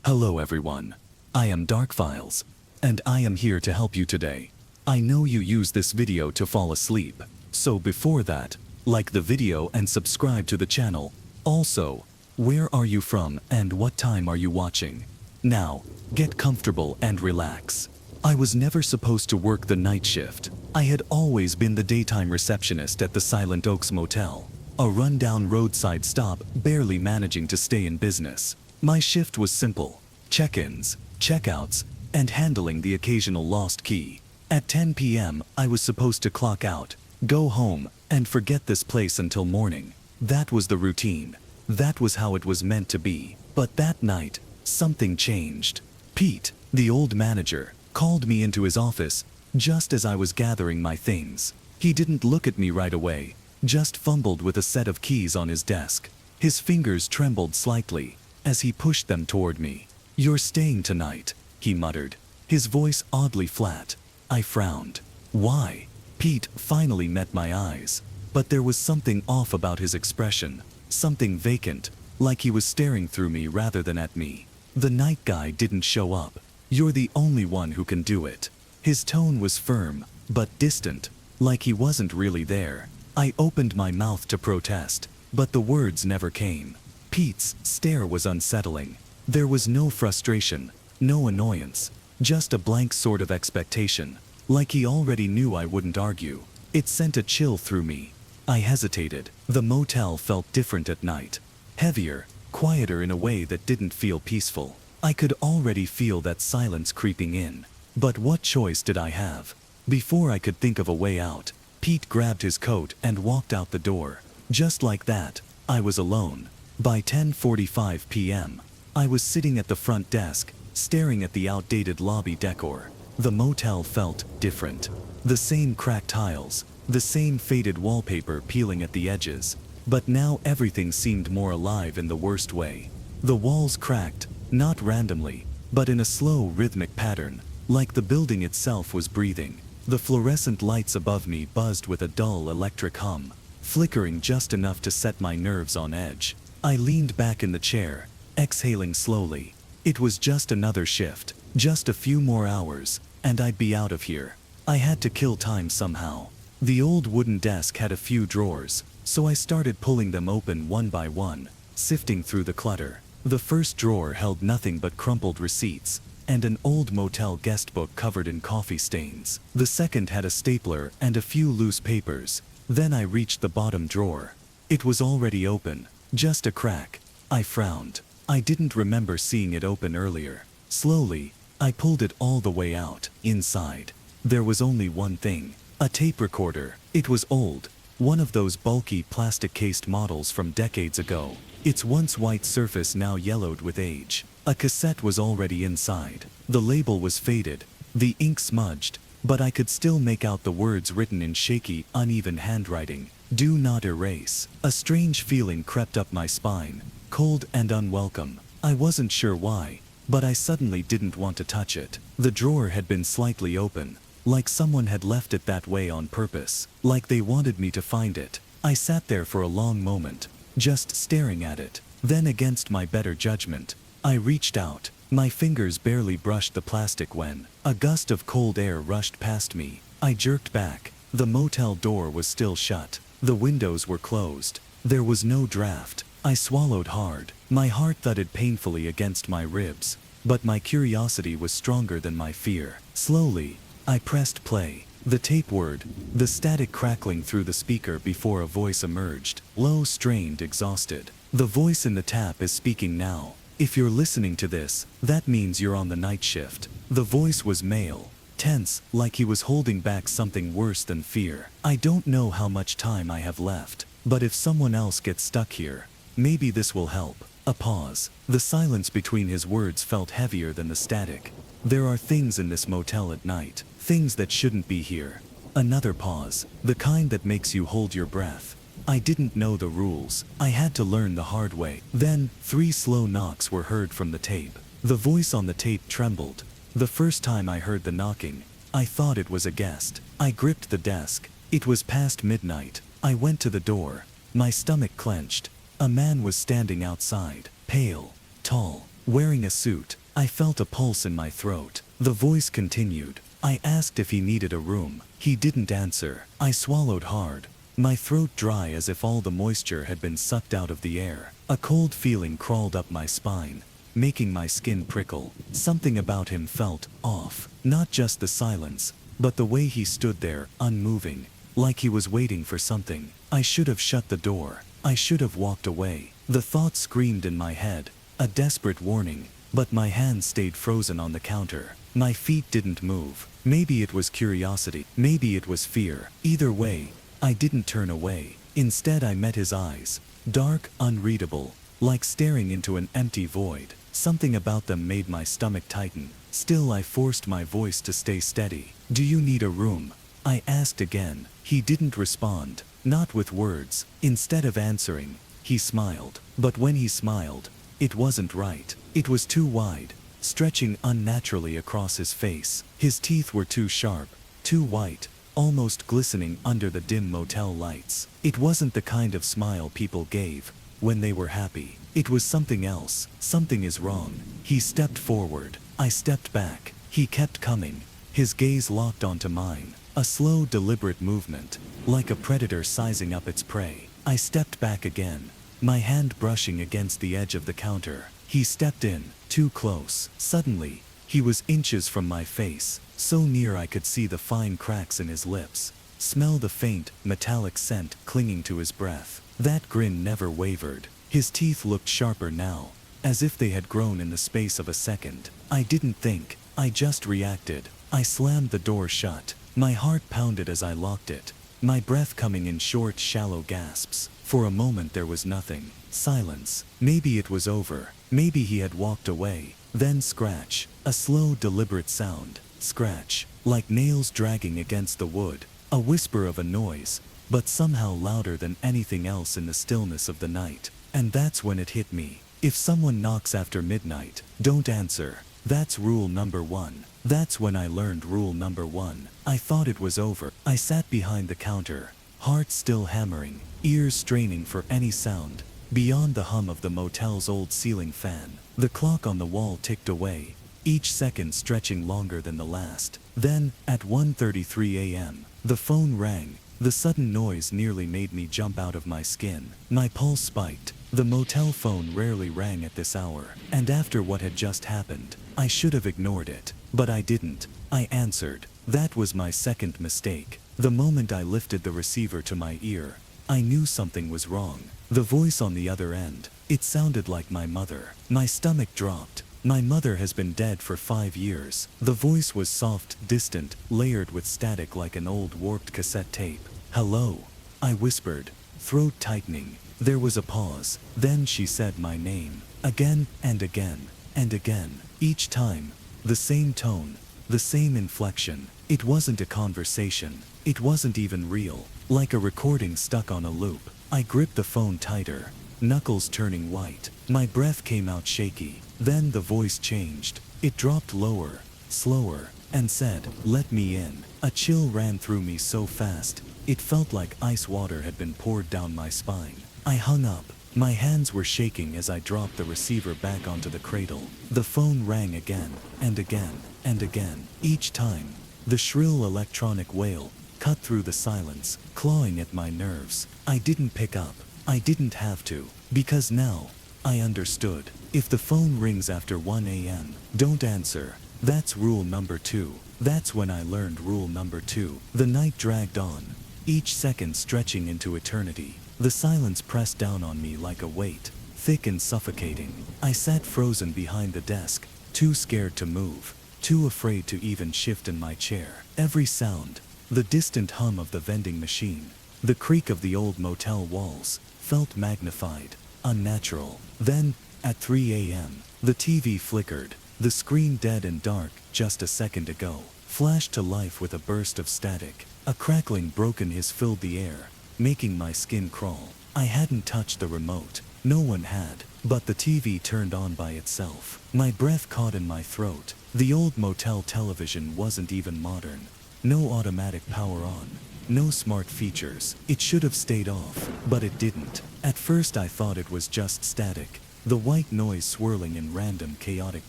Hello everyone. I am Dark Files, and I am here to help you today. I know you use this video to fall asleep, so before that, like the video and subscribe to the channel. Also, where are you from and what time are you watching? Now, get comfortable and relax. I was never supposed to work the night shift. I had always been the daytime receptionist at the Silent Oaks Motel, a rundown roadside stop barely managing to stay in business. My shift was simple: check-ins, check-outs, and handling the occasional lost key. At 10 p.m., I was supposed to clock out, go home, and forget this place until morning. That was the routine. That was how it was meant to be. But that night, something changed. Pete, the old manager, called me into his office just as I was gathering my things. He didn't look at me right away, just fumbled with a set of keys on his desk. His fingers trembled slightly as he pushed them toward me. "You're staying tonight," he muttered, his voice oddly flat. I frowned. Why? Pete finally met my eyes, but there was something off about his expression, something vacant, like he was staring through me rather than at me. "The night guy didn't show up. You're the only one who can do it." His tone was firm, but distant, like he wasn't really there. I opened my mouth to protest, but the words never came. Pete's stare was unsettling. There was no frustration, no annoyance, just a blank sort of expectation, like he already knew I wouldn't argue. It sent a chill through me. I hesitated. The motel felt different at night. Heavier, quieter in a way that didn't feel peaceful. I could already feel that silence creeping in. But what choice did I have? Before I could think of a way out, Pete grabbed his coat and walked out the door. Just like that, I was alone. By 10:45 p.m., I was sitting at the front desk, staring at the outdated lobby decor. The motel felt different. The same cracked tiles, the same faded wallpaper peeling at the edges, but now everything seemed more alive in the worst way. The walls cracked, not randomly, but in a slow rhythmic pattern, like the building itself was breathing. The fluorescent lights above me buzzed with a dull electric hum, flickering just enough to set my nerves on edge. I leaned back in the chair, exhaling slowly. It was just another shift, just a few more hours, and I'd be out of here. I had to kill time somehow. The old wooden desk had a few drawers, so I started pulling them open one by one, sifting through the clutter. The first drawer held nothing but crumpled receipts and an old motel guest book covered in coffee stains. The second had a stapler and a few loose papers. Then I reached the bottom drawer. It was already open, just a crack. I frowned. I didn't remember seeing it open earlier. Slowly, I pulled it all the way out. Inside, there was only one thing: a tape recorder. It was old, one of those bulky plastic-cased models from decades ago. Its once white surface now yellowed with age. A cassette was already inside. The label was faded, the ink smudged, but I could still make out the words written in shaky, uneven handwriting. "Do not erase." A strange feeling crept up my spine, cold and unwelcome. I wasn't sure why, but I suddenly didn't want to touch it. The drawer had been slightly open, like someone had left it that way on purpose, like they wanted me to find it. I sat there for a long moment, just staring at it. Then, against my better judgment, I reached out. My fingers barely brushed the plastic when a gust of cold air rushed past me. I jerked back. The motel door was still shut. The windows were closed. There was no draft. I swallowed hard. My heart thudded painfully against my ribs, but my curiosity was stronger than my fear. Slowly, I pressed play. The tape word, the static crackling through the speaker before a voice emerged. Low, strained, exhausted. "The voice in the tap is speaking now. If you're listening to this, that means you're on the night shift." The voice was male, tense, like he was holding back something worse than fear. "I don't know how much time I have left, but if someone else gets stuck here, maybe this will help." A pause. The silence between his words felt heavier than the static. "There are things in this motel at night, things that shouldn't be here." Another pause, the kind that makes you hold your breath. I didn't know the rules. I had to learn the hard way. Then, 3 slow knocks were heard from the tape. The voice on the tape trembled. The first time I heard the knocking, I thought it was a guest. I gripped the desk. It was past midnight. I went to the door. My stomach clenched. A man was standing outside, pale, tall, wearing a suit. I felt a pulse in my throat. The voice continued. I asked if he needed a room. He didn't answer. I swallowed hard, my throat dry as if all the moisture had been sucked out of the air. A cold feeling crawled up my spine, making my skin prickle. Something about him felt off. Not just the silence, but the way he stood there, unmoving, like he was waiting for something. I should have shut the door. I should have walked away. The thought screamed in my head, a desperate warning, but my hands stayed frozen on the counter. My feet didn't move. Maybe it was curiosity. Maybe it was fear. Either way, I didn't turn away. Instead, I met his eyes, dark, unreadable, like staring into an empty void. Something about them made my stomach tighten. Still, I forced my voice to stay steady. Do you need a room? I asked again. He didn't respond, not with words. Instead of answering, he smiled. But when he smiled, it wasn't right. It was too wide, stretching unnaturally across his face. His teeth were too sharp, too white, almost glistening under the dim motel lights. It wasn't the kind of smile people gave when they were happy. It was something else. Something is wrong. He stepped forward. I stepped back. He kept coming. His gaze locked onto mine. A slow, deliberate movement, like a predator sizing up its prey. I stepped back again, my hand brushing against the edge of the counter. He stepped in, too close. Suddenly, he was inches from my face, so near I could see the fine cracks in his lips, smell the faint, metallic scent clinging to his breath. That grin never wavered. His teeth looked sharper now, as if they had grown in the space of a second. I didn't think, I just reacted. I slammed the door shut. My heart pounded as I locked it, my breath coming in short, shallow gasps. For a moment there was nothing. Silence. Maybe it was over. Maybe he had walked away. Then scratch. A slow, deliberate sound. Scratch. Like nails dragging against the wood. A whisper of a noise, but somehow louder than anything else in the stillness of the night. And that's when it hit me. If someone knocks after midnight, don't answer. That's rule number 1. That's when I learned rule number 1. I thought it was over. I sat behind the counter, heart still hammering, ears straining for any sound, beyond the hum of the motel's old ceiling fan. The clock on the wall ticked away, each second stretching longer than the last. Then, at 1:33 a.m., the phone rang. The sudden noise nearly made me jump out of my skin. My pulse spiked. The motel phone rarely rang at this hour, and after what had just happened, I should have ignored it. But I didn't. I answered. That was my second mistake. The moment I lifted the receiver to my ear, I knew something was wrong. The voice on the other end, it sounded like my mother. My stomach dropped. My mother has been dead for 5 years. The voice was soft, distant, layered with static like an old warped cassette tape. Hello, I whispered, throat tightening. There was a pause. Then she said my name. Again and again and again. Each time, the same tone, the same inflection. It wasn't a conversation. It wasn't even real. Like a recording stuck on a loop. I gripped the phone tighter, knuckles turning white. My breath came out shaky. Then the voice changed. It dropped lower, slower, and said, "Let me in." A chill ran through me so fast, it felt like ice water had been poured down my spine. I hung up. My hands were shaking as I dropped the receiver back onto the cradle. The phone rang again, and again, and again. Each time, the shrill electronic wail cut through the silence, clawing at my nerves. I didn't pick up. I didn't have to, because now, I understood. If the phone rings after 1 a.m., don't answer. That's rule number 2. That's when I learned rule number 2. The night dragged on, each second stretching into eternity. The silence pressed down on me like a weight, thick and suffocating. I sat frozen behind the desk, too scared to move, too afraid to even shift in my chair. Every sound, the distant hum of the vending machine, the creak of the old motel walls, felt magnified, unnatural. Then, at 3 a.m., the TV flickered. The screen, dead and dark just a second ago, flashed to life with a burst of static. A crackling broken hiss filled the air, making my skin crawl. I hadn't touched the remote. No one had. But the TV turned on by itself. My breath caught in my throat. The old motel television wasn't even modern. No automatic power on. No smart features. It should have stayed off, but it didn't. At first I thought it was just static. the white noise swirling in random chaotic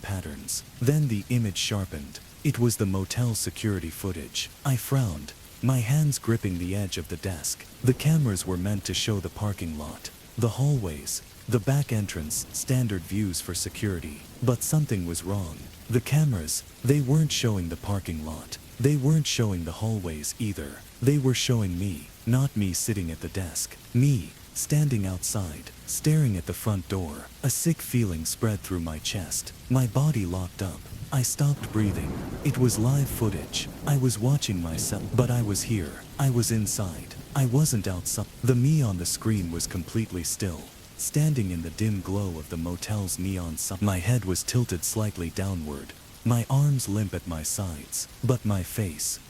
patterns. Then the image sharpened. It was the motel security footage. I frowned, my hands gripping the edge of the desk. The cameras were meant to show the parking lot, the hallways, the back entrance, standard views for security. But something was wrong. The cameras, they weren't showing the parking lot. They weren't showing the hallways either. They were showing me, not me sitting at the desk. Me, standing outside, staring at the front door. A sick feeling spread through my chest. My body locked up. I stopped breathing. It was live footage. I was watching myself, but I was here. I was inside. I wasn't outside. The me on the screen was completely still, standing in the dim glow of the motel's neon sign. My head was tilted slightly downward, my arms limp at my sides, but my face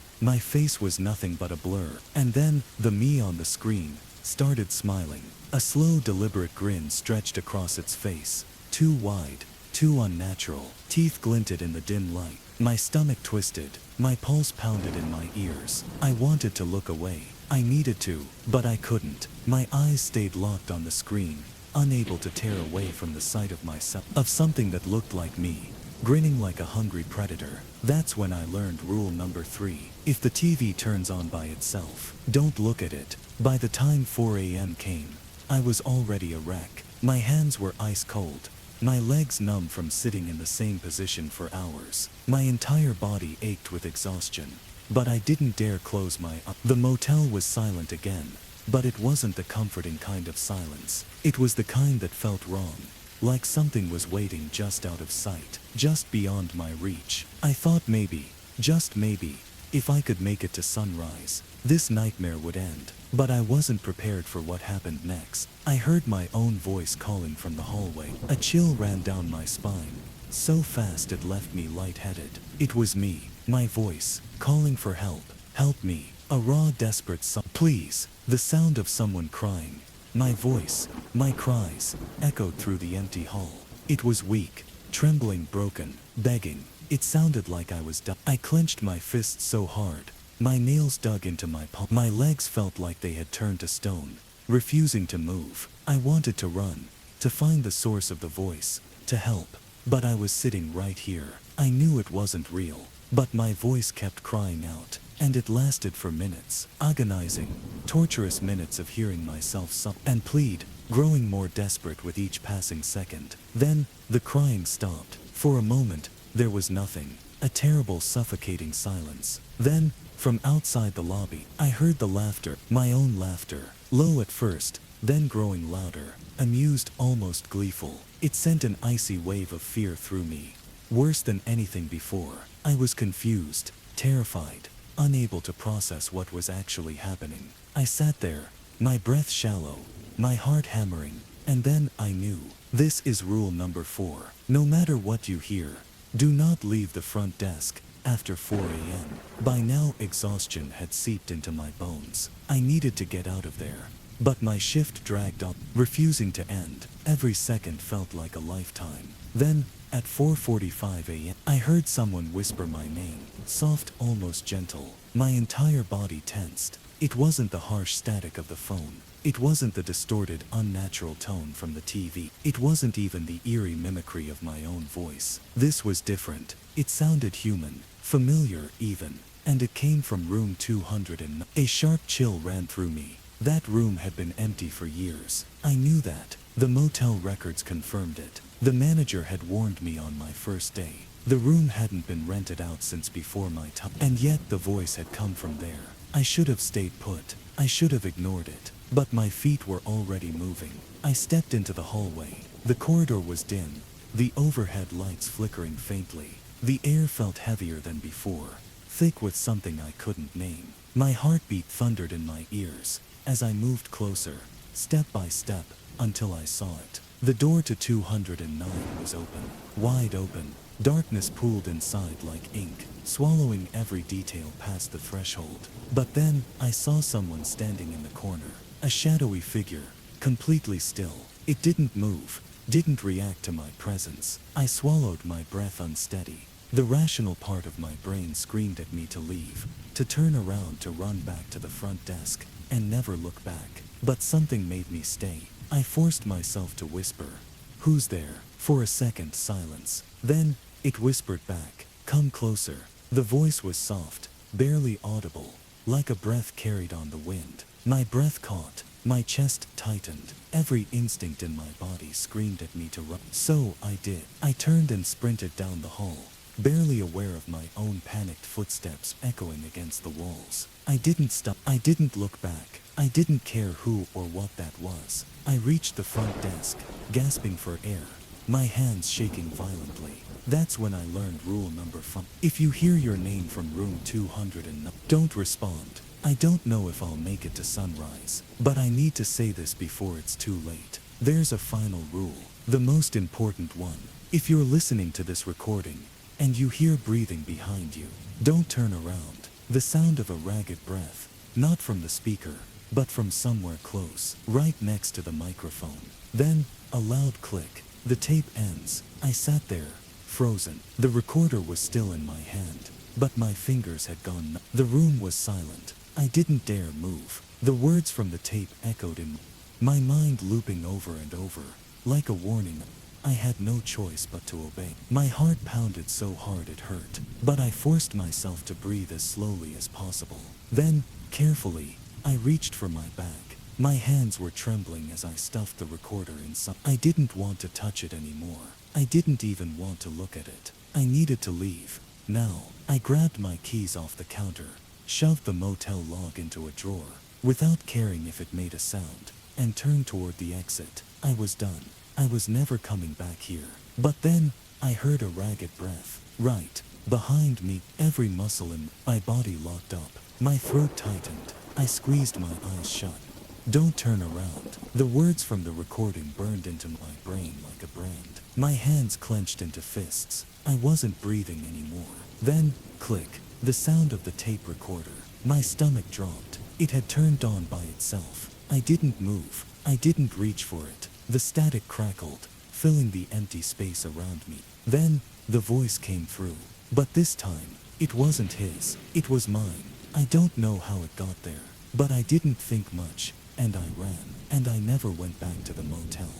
was nothing but a blur. And then, the me on the screen started smiling. A slow, deliberate grin stretched across its face, too wide, too unnatural. Teeth glinted in the dim light. My stomach twisted, my pulse pounded in my ears. I wanted to look away. I needed to, but I couldn't. My eyes stayed locked on the screen, unable to tear away from the sight of myself, of something that looked like me, grinning like a hungry predator. That's when I learned rule number 3. If the TV turns on by itself, don't look at it. By the time 4 a.m. came, I was already a wreck. My hands were ice cold, my legs numb from sitting in the same position for hours. My entire body ached with exhaustion, but I didn't dare close my eyes. The motel was silent again, but it wasn't the comforting kind of silence. It was the kind that felt wrong, like something was waiting just out of sight, just beyond my reach. I thought maybe, just maybe, if I could make it to sunrise, this nightmare would end. But I wasn't prepared for what happened next. I heard my own voice calling from the hallway. A chill ran down my spine, so fast it left me lightheaded. It was me, my voice, calling for help. Help me. A raw, desperate please. The sound of someone crying. My voice, my cries, echoed through the empty hall. It was weak, trembling, broken, begging. It sounded like I was I clenched my fists so hard, my nails dug into my palm. My legs felt like they had turned to stone, refusing to move. I wanted to run, to find the source of the voice, to help. But I was sitting right here. I knew it wasn't real, but my voice kept crying out, and it lasted for minutes. Agonizing, torturous minutes of hearing myself and plead, growing more desperate with each passing second. Then, the crying stopped. For a moment, there was nothing. A terrible, suffocating silence. Then, from outside the lobby, I heard the laughter, my own laughter, low at first, then growing louder, amused, almost gleeful. It sent an icy wave of fear through me, worse than anything before. I was confused, terrified, unable to process what was actually happening. I sat there, my breath shallow, my heart hammering, and then I knew. This is rule number 4. No matter what you hear, do not leave the front desk after 4 a.m. By now, exhaustion had seeped into my bones. I needed to get out of there. But my shift dragged on, refusing to end. Every second felt like a lifetime. Then, at 4:45 a.m., I heard someone whisper my name, soft, almost gentle. My entire body tensed. It wasn't the harsh static of the phone. It wasn't the distorted, unnatural tone from the TV. It wasn't even the eerie mimicry of my own voice. This was different. It sounded human, familiar even, and it came from room 209. A sharp chill ran through me. That room had been empty for years. I knew that. The motel records confirmed it. The manager had warned me on my first day. The room hadn't been rented out since before my time. And yet the voice had come from there. I should have stayed put. I should have ignored it. But my feet were already moving. I stepped into the hallway. The corridor was dim, the overhead lights flickering faintly. The air felt heavier than before, thick with something I couldn't name. My heartbeat thundered in my ears as I moved closer, step by step, until I saw it. The door to 209 was open, wide open. Darkness pooled inside like ink, swallowing every detail past the threshold. But then, I saw someone standing in the corner. A shadowy figure, completely still. It didn't move, didn't react to my presence. I swallowed, my breath unsteady. The rational part of my brain screamed at me to leave, to turn around, to run back to the front desk, and never look back. But something made me stay. I forced myself to whisper, "Who's there?" For a second, silence. Then, it whispered back, "Come closer." The voice was soft, barely audible, like a breath carried on the wind. My breath caught, my chest tightened, every instinct in my body screamed at me to run. So I did. I turned and sprinted down the hall, barely aware of my own panicked footsteps echoing against the walls. I didn't stop. I didn't look back. I didn't care who or what that was. I reached the front desk, gasping for air, my hands shaking violently. That's when I learned rule number 5. If you hear your name from room 209, don't respond. I don't know if I'll make it to sunrise, but I need to say this before it's too late. There's a final rule, the most important one. If you're listening to this recording, and you hear breathing behind you, don't turn around. The sound of a ragged breath, not from the speaker, but from somewhere close, right next to the microphone. Then, a loud click. The tape ends. I sat there, frozen. The recorder was still in my hand, but my fingers had gone numb. The room was silent. I didn't dare move. The words from the tape echoed in my mind, looping over and over, like a warning. I had no choice but to obey. My heart pounded so hard it hurt, but I forced myself to breathe as slowly as possible. Then, carefully, I reached for my bag. My hands were trembling as I stuffed the recorder in some. I didn't want to touch it anymore. I didn't even want to look at it. I needed to leave. Now, I grabbed my keys off the counter, shoved the motel log into a drawer, without caring if it made a sound, and turned toward the exit. I was done. I was never coming back here. But then, I heard a ragged breath, right behind me. Every muscle in my body locked up. My throat tightened. I squeezed my eyes shut. "Don't turn around." The words from the recording burned into my brain like a brand. My hands clenched into fists. I wasn't breathing anymore. Then, click, the sound of the tape recorder. My stomach dropped. It had turned on by itself. I didn't move. I didn't reach for it. The static crackled, filling the empty space around me. Then, the voice came through. But this time, it wasn't his. It was mine. I don't know how it got there, but I didn't think much, and I ran, and I never went back to the motel.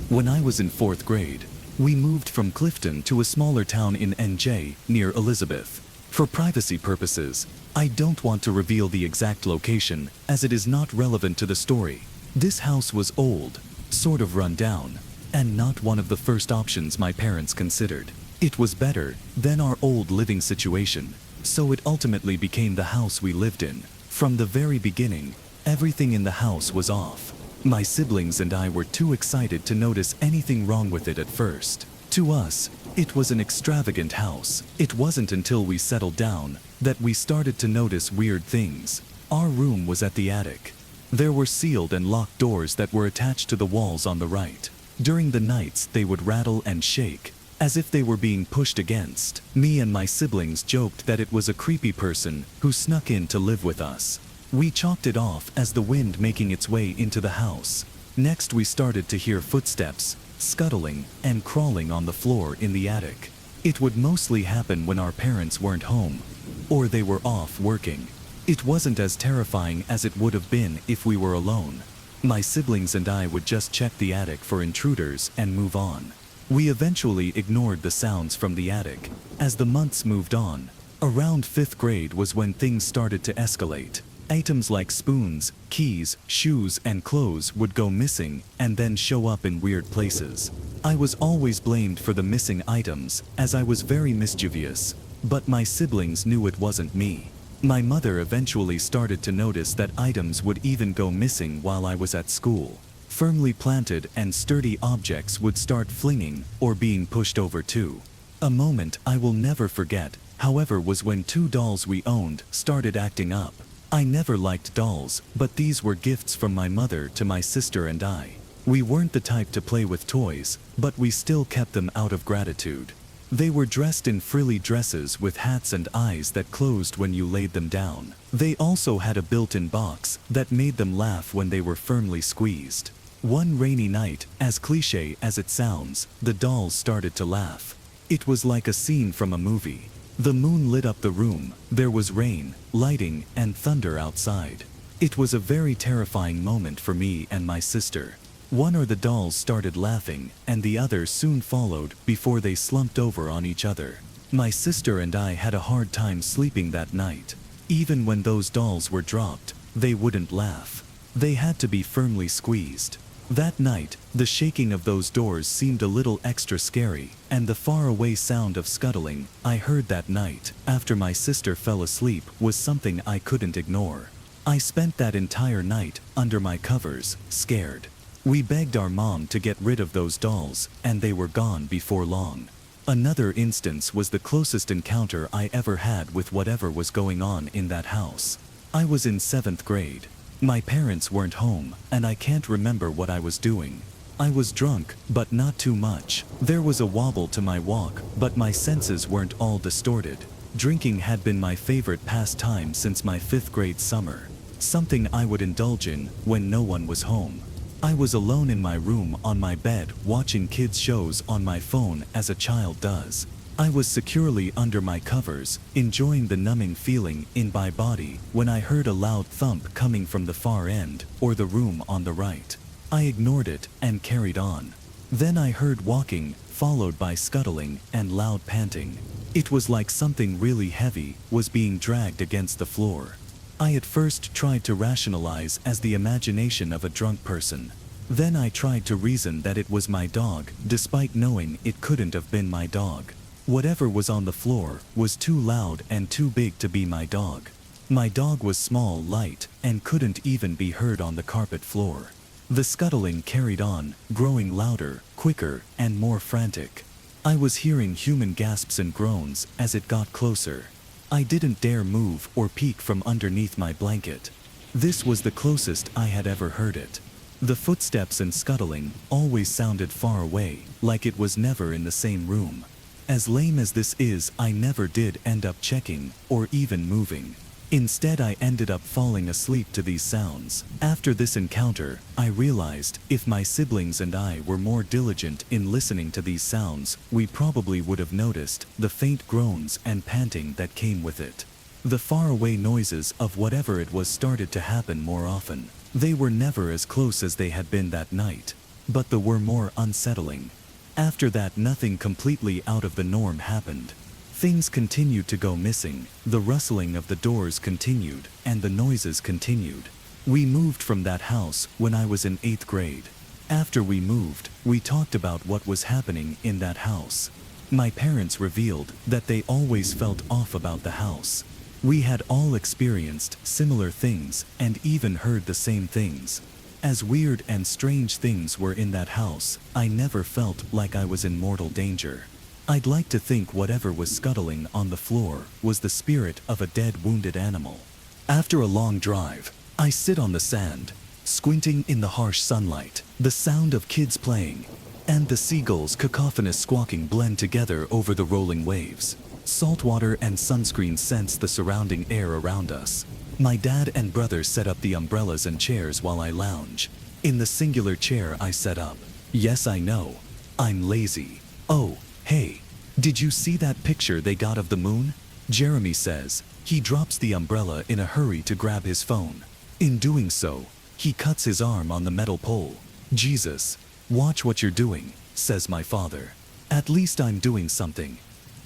When I was in 4th grade, we moved from Clifton to a smaller town in NJ, near Elizabeth. For privacy purposes, I don't want to reveal the exact location, as it is not relevant to the story. This house was old, sort of run down, and not one of the first options my parents considered. It was better than our old living situation, so it ultimately became the house we lived in. From the very beginning, everything in the house was off. My siblings and I were too excited to notice anything wrong with it at first. To us, it was an extravagant house. It wasn't until we settled down that we started to notice weird things. Our room was at the attic. There were sealed and locked doors that were attached to the walls on the right. During the nights, they would rattle and shake, as if they were being pushed against. Me and my siblings joked that it was a creepy person who snuck in to live with us. We chalked it off as the wind making its way into the house. Next, we started to hear footsteps, scuttling, and crawling on the floor in the attic. It would mostly happen when our parents weren't home, or they were off working. It wasn't as terrifying as it would have been if we were alone. My siblings and I would just check the attic for intruders and move on. We eventually ignored the sounds from the attic. As the months moved on, around 5th grade was when things started to escalate. Items like spoons, keys, shoes, and clothes would go missing and then show up in weird places. I was always blamed for the missing items, as I was very mischievous, but my siblings knew it wasn't me. My mother eventually started to notice that items would even go missing while I was at school. Firmly planted and sturdy objects would start flinging or being pushed over too. A moment I will never forget, however, was when 2 dolls we owned started acting up. I never liked dolls, but these were gifts from my mother to my sister and I. We weren't the type to play with toys, but we still kept them out of gratitude. They were dressed in frilly dresses with hats and eyes that closed when you laid them down. They also had a built-in box that made them laugh when they were firmly squeezed. One rainy night, as cliché as it sounds, the dolls started to laugh. It was like a scene from a movie. The moon lit up the room, there was rain, lightning, and thunder outside. It was a very terrifying moment for me and my sister. One of the dolls started laughing, and the other soon followed before they slumped over on each other. My sister and I had a hard time sleeping that night. Even when those dolls were dropped, they wouldn't laugh. They had to be firmly squeezed. That night, the shaking of those doors seemed a little extra scary, and the faraway sound of scuttling I heard that night after my sister fell asleep was something I couldn't ignore. I spent that entire night under my covers, scared. We begged our mom to get rid of those dolls, and they were gone before long. Another instance was the closest encounter I ever had with whatever was going on in that house. I was in 7th grade. My parents weren't home, and I can't remember what I was doing. I was drunk, but not too much. There was a wobble to my walk, but my senses weren't all distorted. Drinking had been my favorite pastime since my 5th grade summer, something I would indulge in when no one was home. I was alone in my room on my bed watching kids' shows on my phone as a child does. I was securely under my covers, enjoying the numbing feeling in my body when I heard a loud thump coming from the far end, or the room on the right. I ignored it and carried on. Then I heard walking, followed by scuttling and loud panting. It was like something really heavy was being dragged against the floor. I at first tried to rationalize as the imagination of a drunk person. Then I tried to reason that it was my dog, despite knowing it couldn't have been my dog. Whatever was on the floor was too loud and too big to be my dog. My dog was small, light, and couldn't even be heard on the carpet floor. The scuttling carried on, growing louder, quicker, and more frantic. I was hearing human gasps and groans as it got closer. I didn't dare move or peek from underneath my blanket. This was the closest I had ever heard it. The footsteps and scuttling always sounded far away, like it was never in the same room. As lame as this is, I never did end up checking or even moving. Instead, I ended up falling asleep to these sounds. After this encounter, I realized if my siblings and I were more diligent in listening to these sounds, we probably would have noticed the faint groans and panting that came with it. The faraway noises of whatever it was started to happen more often. They were never as close as they had been that night, but they were more unsettling. After that, nothing completely out of the norm happened. Things continued to go missing, the rustling of the doors continued, and the noises continued. We moved from that house when I was in 8th grade. After we moved, we talked about what was happening in that house. My parents revealed that they always felt off about the house. We had all experienced similar things and even heard the same things. As weird and strange things were in that house, I never felt like I was in mortal danger. I'd like to think whatever was scuttling on the floor was the spirit of a dead, wounded animal. After a long drive, I sit on the sand, squinting in the harsh sunlight. The sound of kids playing and the seagulls' cacophonous squawking blend together over the rolling waves. Saltwater and sunscreen sense the surrounding air around us. My dad and brother set up the umbrellas and chairs while I lounge. In the singular chair I set up. Yes, I know. I'm lazy. Oh, hey, did you see that picture they got of the moon? Jeremy says. He drops the umbrella in a hurry to grab his phone. In doing so, he cuts his arm on the metal pole. Jesus, watch what you're doing, says my father. At least I'm doing something.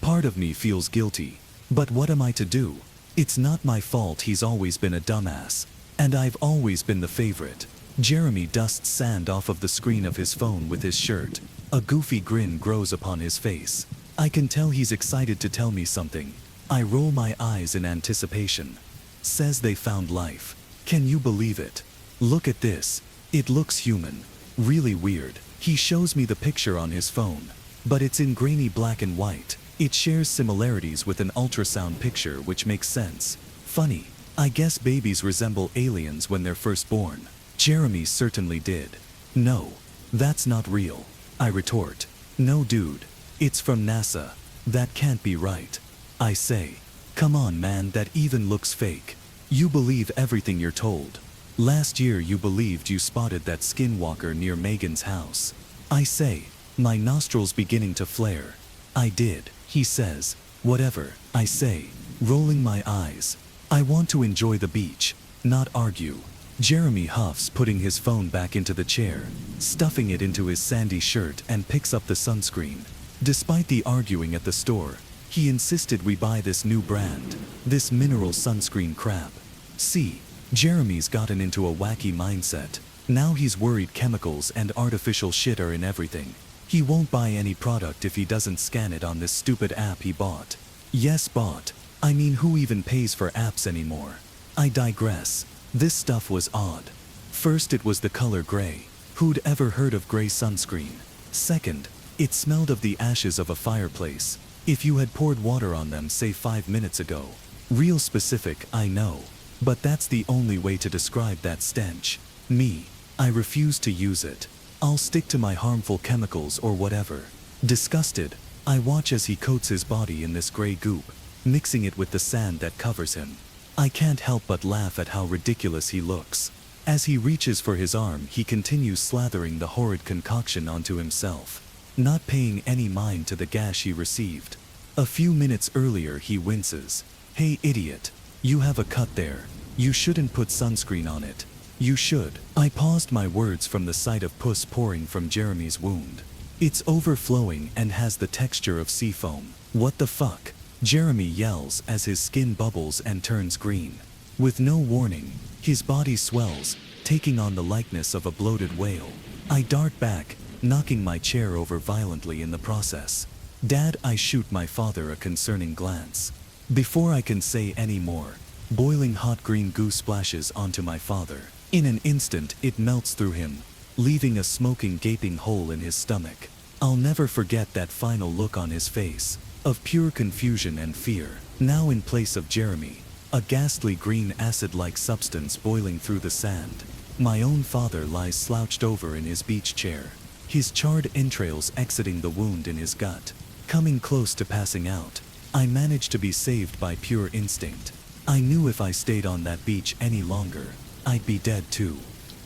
Part of me feels guilty. But what am I to do? It's not my fault he's always been a dumbass. And I've always been the favorite. Jeremy dusts sand off of the screen of his phone with his shirt. A goofy grin grows upon his face. I can tell he's excited to tell me something. I roll my eyes in anticipation. Says they found life. Can you believe it? Look at this. It looks human. Really weird. He shows me the picture on his phone. But it's in grainy black and white. It shares similarities with an ultrasound picture, which makes sense. Funny. I guess babies resemble aliens when they're first born. Jeremy certainly did. No, that's not real. I retort. No, dude. It's from NASA. That can't be right. I say. Come on, man, that even looks fake. You believe everything you're told. Last year you believed you spotted that skinwalker near Megan's house. I say, my nostrils beginning to flare. I did. He says, whatever, I say, rolling my eyes. I want to enjoy the beach, not argue. Jeremy huffs, putting his phone back into the chair, stuffing it into his sandy shirt, and picks up the sunscreen. Despite the arguing at the store, he insisted we buy this new brand, this mineral sunscreen crap. See, Jeremy's gotten into a wacky mindset. Now he's worried chemicals and artificial shit are in everything. He won't buy any product if he doesn't scan it on this stupid app he bought. Yes, bought. I mean, who even pays for apps anymore? I digress. This stuff was odd. First, it was the color gray. Who'd ever heard of gray sunscreen? Second, it smelled of the ashes of a fireplace. If you had poured water on them, say 5 minutes ago. Real specific, I know. But that's the only way to describe that stench. Me, I refuse to use it. I'll stick to my harmful chemicals or whatever. Disgusted, I watch as he coats his body in this gray goop, mixing it with the sand that covers him. I can't help but laugh at how ridiculous he looks. As he reaches for his arm, he continues slathering the horrid concoction onto himself, not paying any mind to the gash he received. A few minutes earlier, he winces. Hey idiot, you have a cut there. You shouldn't put sunscreen on it. You should. I paused my words from the sight of pus pouring from Jeremy's wound. It's overflowing and has the texture of sea foam. What the fuck? Jeremy yells as his skin bubbles and turns green. With no warning, his body swells, taking on the likeness of a bloated whale. I dart back, knocking my chair over violently in the process. Dad, I shoot my father a concerning glance. Before I can say any more, boiling hot green goo splashes onto my father. In an instant, it melts through him, leaving a smoking, gaping hole in his stomach. I'll never forget that final look on his face, of pure confusion and fear. Now in place of Jeremy, a ghastly green acid-like substance boiling through the sand. My own father lies slouched over in his beach chair, his charred entrails exiting the wound in his gut, coming close to passing out. I managed to be saved by pure instinct. I knew if I stayed on that beach any longer, I'd be dead too.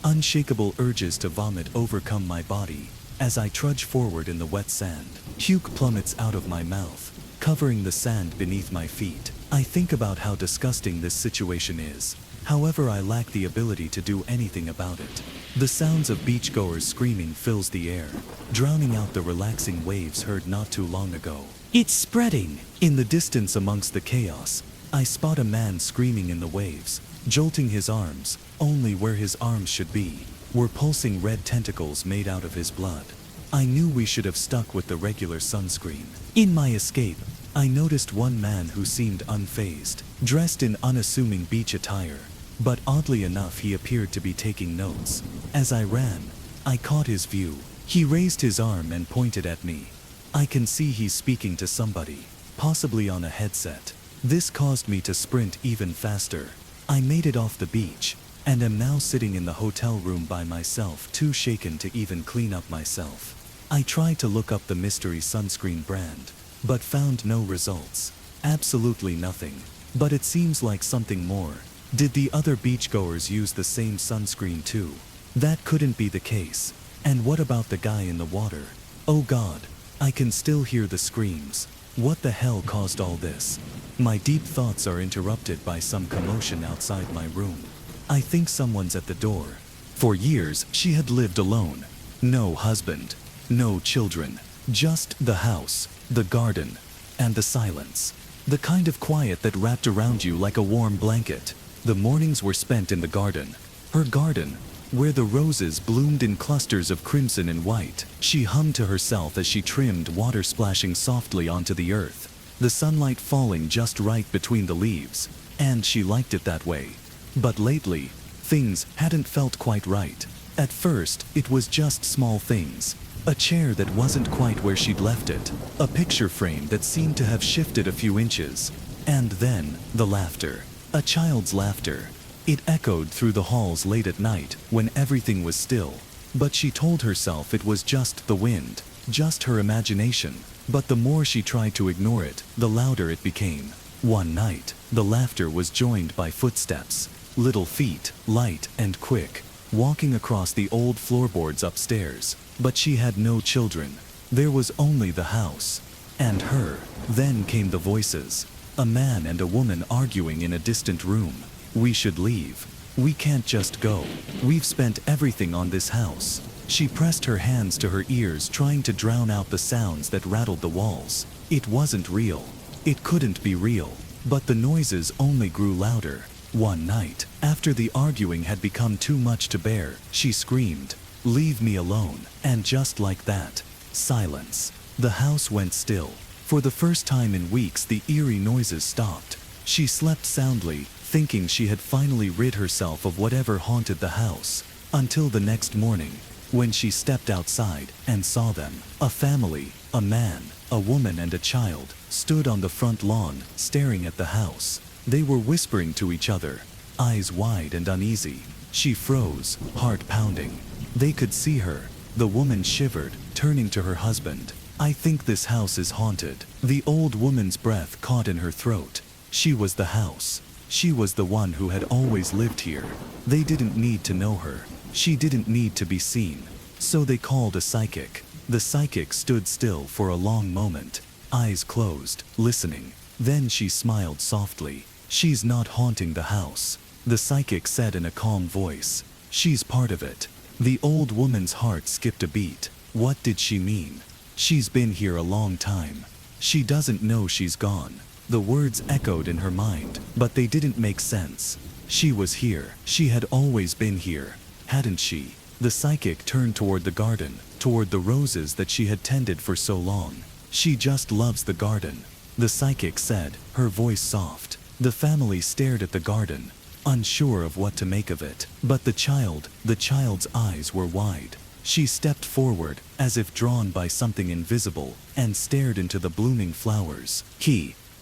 Unshakable urges to vomit overcome my body as I trudge forward in the wet sand. Puke plummets out of my mouth, covering the sand beneath my feet. I think about how disgusting this situation is. However, I lack the ability to do anything about it. The sounds of beachgoers screaming fills the air, drowning out the relaxing waves heard not too long ago. It's spreading! In the distance amongst the chaos, I spot a man screaming in the waves, jolting his arms. Only where his arms should be were pulsing red tentacles made out of his blood. I knew we should have stuck with the regular sunscreen. In my escape, I noticed one man who seemed unfazed, dressed in unassuming beach attire. But oddly enough, he appeared to be taking notes. As I ran, I caught his view. He raised his arm and pointed at me. I can see he's speaking to somebody, possibly on a headset. This caused me to sprint even faster. I made it off the beach, and am now sitting in the hotel room by myself, too shaken to even clean up myself. I tried to look up the mystery sunscreen brand, but found no results. Absolutely nothing. But it seems like something more. Did the other beachgoers use the same sunscreen too? That couldn't be the case. And what about the guy in the water? Oh God, I can still hear the screams. What the hell caused all this? My deep thoughts are interrupted by some commotion outside my room. I think someone's at the door. For years, she had lived alone. No husband, no children, just the house, the garden, and the silence. The kind of quiet that wrapped around you like a warm blanket. The mornings were spent in the garden. Her garden, where the roses bloomed in clusters of crimson and white. She hummed to herself as she trimmed, water splashing softly onto the earth, the sunlight falling just right between the leaves, and she liked it that way. But lately, things hadn't felt quite right. At first, it was just small things. A chair that wasn't quite where she'd left it, a picture frame that seemed to have shifted a few inches, and then the laughter. A child's laughter. It echoed through the halls late at night when everything was still. But she told herself it was just the wind, just her imagination. But the more she tried to ignore it, the louder it became. One night, the laughter was joined by footsteps. Little feet, light and quick, walking across the old floorboards upstairs. But she had no children. There was only the house. And her. Then came the voices. A man and a woman arguing in a distant room. We should leave. We can't just go. We've spent everything on this house." She pressed her hands to her ears, trying to drown out the sounds that rattled the walls. It wasn't real. It couldn't be real. But the noises only grew louder. One night, after the arguing had become too much to bear, she screamed, "Leave me alone." And just like that, silence. The house went still. For the first time in weeks, the eerie noises stopped. She slept soundly, thinking she had finally rid herself of whatever haunted the house, until the next morning, when she stepped outside and saw them. A family, a man, a woman and a child, stood on the front lawn, staring at the house. They were whispering to each other, eyes wide and uneasy. She froze, heart pounding. They could see her. The woman shivered, turning to her husband. "I think this house is haunted." The old woman's breath caught in her throat. She was the house. She was the one who had always lived here. They didn't need to know her. She didn't need to be seen. So they called a psychic. The psychic stood still for a long moment, eyes closed, listening. Then she smiled softly. "She's not haunting the house," the psychic said in a calm voice. "She's part of it." The old woman's heart skipped a beat. What did she mean? "She's been here a long time. She doesn't know she's gone." The words echoed in her mind, but they didn't make sense. She was here. She had always been here, hadn't she? The psychic turned toward the garden, toward the roses that she had tended for so long. "She just loves the garden," the psychic said, her voice soft. The family stared at the garden, unsure of what to make of it. But the child's eyes were wide. She stepped forward, as if drawn by something invisible, and stared into the blooming flowers.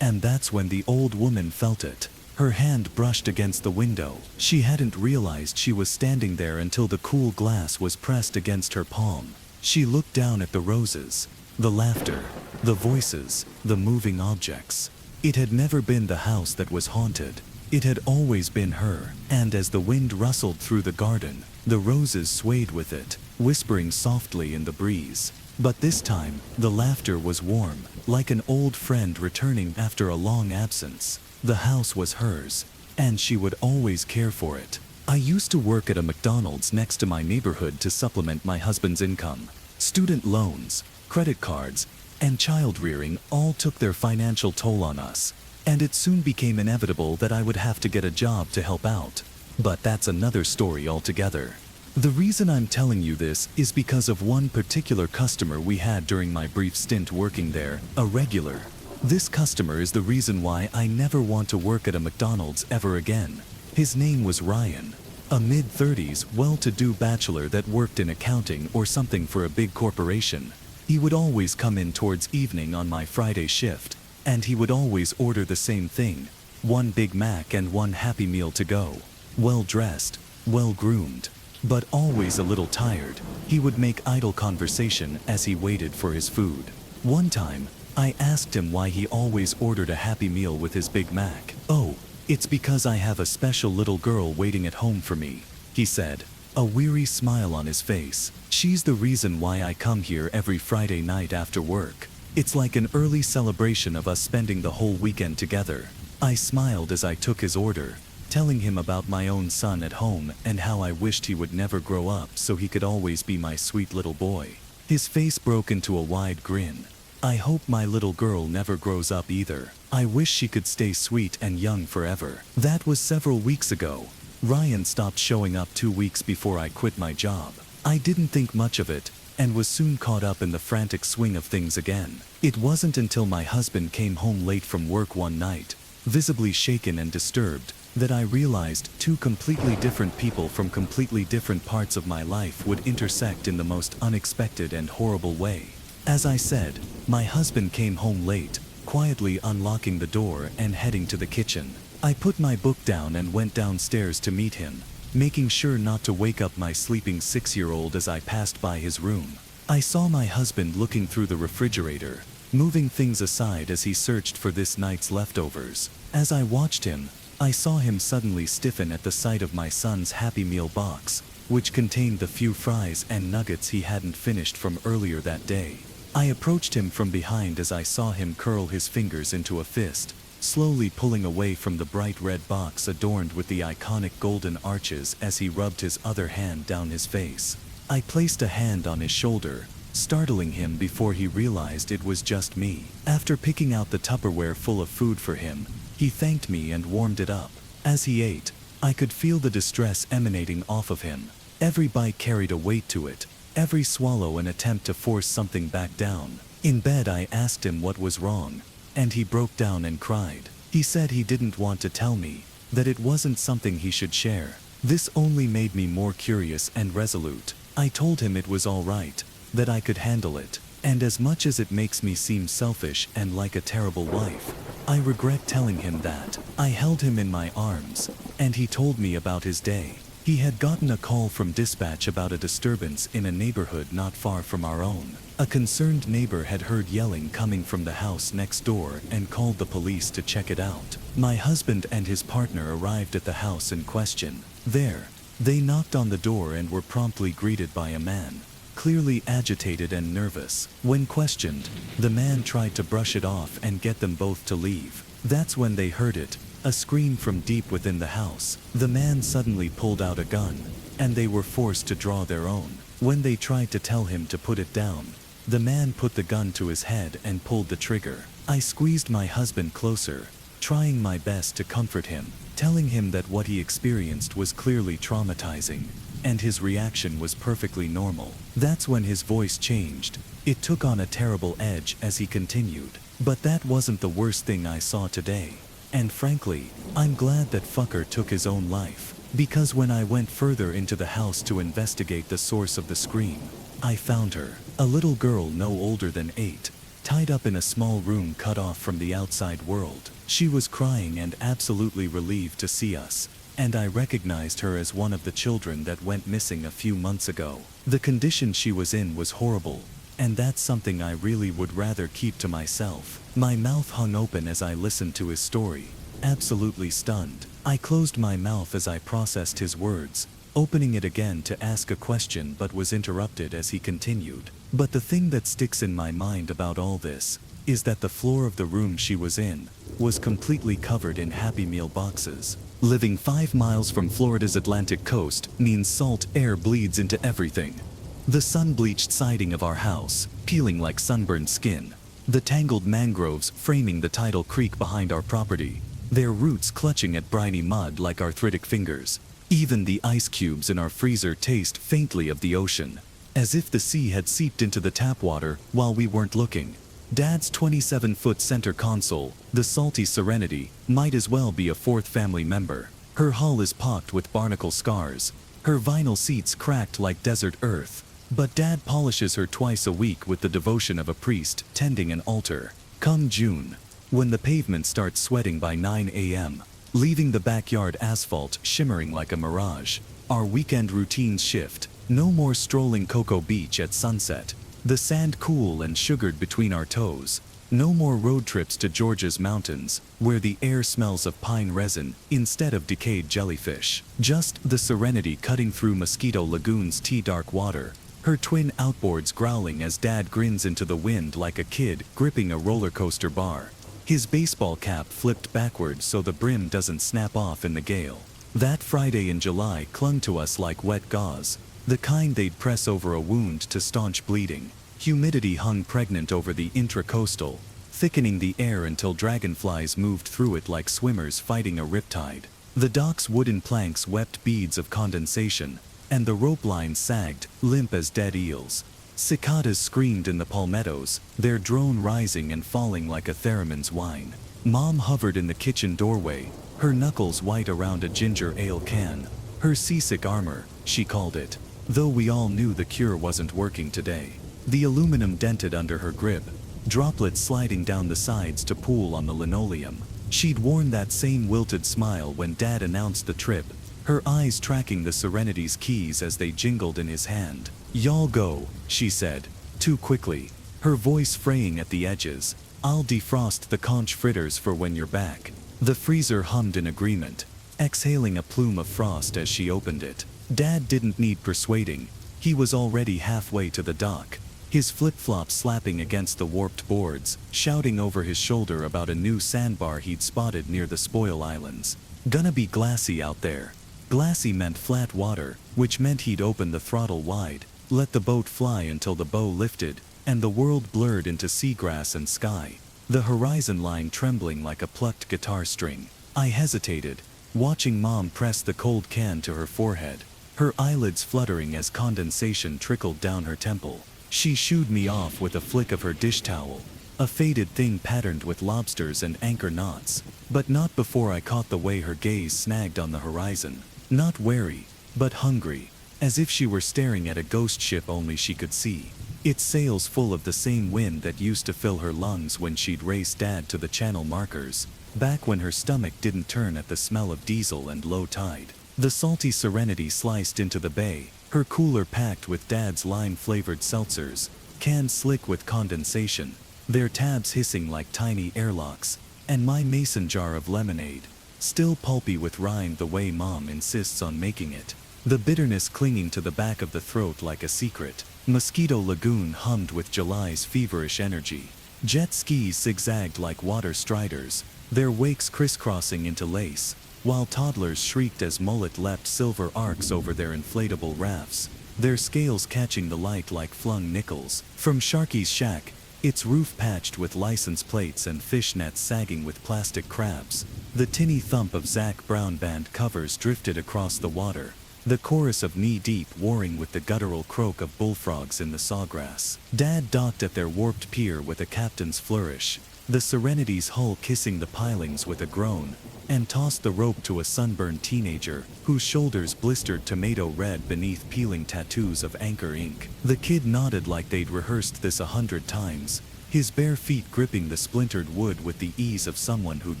And that's when the old woman felt it. Her hand brushed against the window. She hadn't realized she was standing there until the cool glass was pressed against her palm. She looked down at the roses, the laughter, the voices, the moving objects. It had never been the house that was haunted. It had always been her. And as the wind rustled through the garden, the roses swayed with it, whispering softly in the breeze. But this time, the laughter was warm, like an old friend returning after a long absence. The house was hers, and she would always care for it. "I used to work at a McDonald's next to my neighborhood to supplement my husband's income. Student loans, credit cards, and child rearing all took their financial toll on us, and it soon became inevitable that I would have to get a job to help out. But that's another story altogether. The reason I'm telling you this is because of one particular customer we had during my brief stint working there, a regular. This customer is the reason why I never want to work at a McDonald's ever again. His name was Ryan, a mid-30s, well-to-do bachelor that worked in accounting or something for a big corporation. He would always come in towards evening on my Friday shift, and he would always order the same thing, 1 Big Mac and 1 Happy Meal to go. Well-dressed, well-groomed, but always a little tired. He would make idle conversation as he waited for his food. One time, I asked him why he always ordered a Happy Meal with his Big Mac. "Oh, it's because I have a special little girl waiting at home for me," he said, a weary smile on his face. "She's the reason why I come here every Friday night after work. It's like an early celebration of us spending the whole weekend together." I smiled as I took his order, telling him about my own son at home and how I wished he would never grow up so he could always be my sweet little boy. His face broke into a wide grin. "I hope my little girl never grows up either. I wish she could stay sweet and young forever." That was several weeks ago. Ryan stopped showing up 2 weeks before I quit my job. I didn't think much of it, and was soon caught up in the frantic swing of things again. It wasn't until my husband came home late from work one night, visibly shaken and disturbed, that I realized 2 completely different people from completely different parts of my life would intersect in the most unexpected and horrible way. As I said, my husband came home late, quietly unlocking the door and heading to the kitchen. I put my book down and went downstairs to meet him, making sure not to wake up my sleeping 6-year-old as I passed by his room. I saw my husband looking through the refrigerator, moving things aside as he searched for this night's leftovers. As I watched him, I saw him suddenly stiffen at the sight of my son's Happy Meal box, which contained the few fries and nuggets he hadn't finished from earlier that day. I approached him from behind as I saw him curl his fingers into a fist, slowly pulling away from the bright red box adorned with the iconic golden arches as he rubbed his other hand down his face. I placed a hand on his shoulder, startling him before he realized it was just me. After picking out the Tupperware full of food for him, he thanked me and warmed it up. As he ate, I could feel the distress emanating off of him. Every bite carried a weight to it, every swallow an attempt to force something back down. In bed I asked him what was wrong, and he broke down and cried. He said he didn't want to tell me, that it wasn't something he should share. This only made me more curious and resolute. I told him it was all right, that I could handle it, and as much as it makes me seem selfish and like a terrible wife, I regret telling him that. I held him in my arms, and he told me about his day. He had gotten a call from dispatch about a disturbance in a neighborhood not far from our own. A concerned neighbor had heard yelling coming from the house next door and called the police to check it out. My husband and his partner arrived at the house in question. There, they knocked on the door and were promptly greeted by a man, clearly agitated and nervous. When questioned, the man tried to brush it off and get them both to leave. That's when they heard it, a scream from deep within the house. The man suddenly pulled out a gun, and they were forced to draw their own. When they tried to tell him to put it down, the man put the gun to his head and pulled the trigger. I squeezed my husband closer, trying my best to comfort him, telling him that what he experienced was clearly traumatizing, and his reaction was perfectly normal. That's when his voice changed. It took on a terrible edge as he continued. But that wasn't the worst thing I saw today. And frankly, I'm glad that fucker took his own life, because when I went further into the house to investigate the source of the scream, I found her, a little girl no older than 8, tied up in a small room cut off from the outside world. She was crying and absolutely relieved to see us, and I recognized her as one of the children that went missing a few months ago. The condition she was in was horrible, and that's something I really would rather keep to myself. My mouth hung open as I listened to his story, absolutely stunned. I closed my mouth as I processed his words, opening it again to ask a question but was interrupted as he continued. But the thing that sticks in my mind about all this is that the floor of the room she was in was completely covered in Happy Meal boxes. Living 5 miles from Florida's Atlantic coast means salt air bleeds into everything. The sun-bleached siding of our house, peeling like sunburned skin. The tangled mangroves framing the tidal creek behind our property, their roots clutching at briny mud like arthritic fingers. Even the ice cubes in our freezer taste faintly of the ocean, as if the sea had seeped into the tap water while we weren't looking. Dad's 27-foot center console, the salty Serenity, might as well be a 4th family member. Her hull is pocked with barnacle scars, her vinyl seats cracked like desert earth. But Dad polishes her twice a week with the devotion of a priest tending an altar. Come June, when the pavement starts sweating by 9 a.m., leaving the backyard asphalt shimmering like a mirage, our weekend routines shift. No more strolling Cocoa Beach at sunset, the sand cool and sugared between our toes. No more road trips to Georgia's mountains, where the air smells of pine resin instead of decayed jellyfish. Just the Serenity cutting through Mosquito Lagoon's tea-dark water, her twin outboards growling as Dad grins into the wind like a kid gripping a roller coaster bar. His baseball cap flipped backwards so the brim doesn't snap off in the gale. That Friday in July clung to us like wet gauze, the kind they'd press over a wound to staunch bleeding. Humidity hung pregnant over the intracoastal, thickening the air until dragonflies moved through it like swimmers fighting a riptide. The dock's wooden planks wept beads of condensation, and the rope lines sagged, limp as dead eels. Cicadas screamed in the palmettos, their drone rising and falling like a theremin's whine. Mom hovered in the kitchen doorway, her knuckles white around a ginger ale can. Her seasick armor, she called it, though we all knew the cure wasn't working today. The aluminum dented under her grip, droplets sliding down the sides to pool on the linoleum. She'd worn that same wilted smile when Dad announced the trip, her eyes tracking the Serenity's keys as they jingled in his hand. "Y'all go," she said, too quickly, her voice fraying at the edges. "I'll defrost the conch fritters for when you're back." The freezer hummed in agreement, exhaling a plume of frost as she opened it. Dad didn't need persuading, he was already halfway to the dock. his flip-flops slapping against the warped boards, shouting over his shoulder about a new sandbar he'd spotted near the Spoil Islands. Gonna be glassy out there. Glassy meant flat water, which meant he'd open the throttle wide, let the boat fly until the bow lifted, and the world blurred into seagrass and sky, the horizon line trembling like a plucked guitar string. I hesitated, watching Mom press the cold can to her forehead, her eyelids fluttering as condensation trickled down her temple. She shooed me off with a flick of her dish towel, a faded thing patterned with lobsters and anchor knots, but not before I caught the way her gaze snagged on the horizon, not wary, but hungry, as if she were staring at a ghost ship only she could see, its sails full of the same wind that used to fill her lungs when she'd race Dad to the channel markers, back when her stomach didn't turn at the smell of diesel and low tide. The salty Serenity sliced into the bay, her cooler packed with Dad's lime-flavored seltzers, cans slick with condensation, their tabs hissing like tiny airlocks, and my mason jar of lemonade, still pulpy with rind the way Mom insists on making it. The bitterness clinging to the back of the throat like a secret. Mosquito Lagoon hummed with July's feverish energy. Jet skis zigzagged like water striders, their wakes crisscrossing into lace, while toddlers shrieked as mullet leapt silver arcs over their inflatable rafts, their scales catching the light like flung nickels. From Sharky's shack, its roof patched with license plates and fishnets sagging with plastic crabs, the tinny thump of Zac Brown band covers drifted across the water, the chorus of knee-deep warring with the guttural croak of bullfrogs in the sawgrass. Dad docked at their warped pier with a captain's flourish, the Serenity's hull kissing the pilings with a groan, and tossed the rope to a sunburned teenager, whose shoulders blistered tomato red beneath peeling tattoos of anchor ink. The kid nodded like they'd rehearsed this 100 times, his bare feet gripping the splintered wood with the ease of someone who'd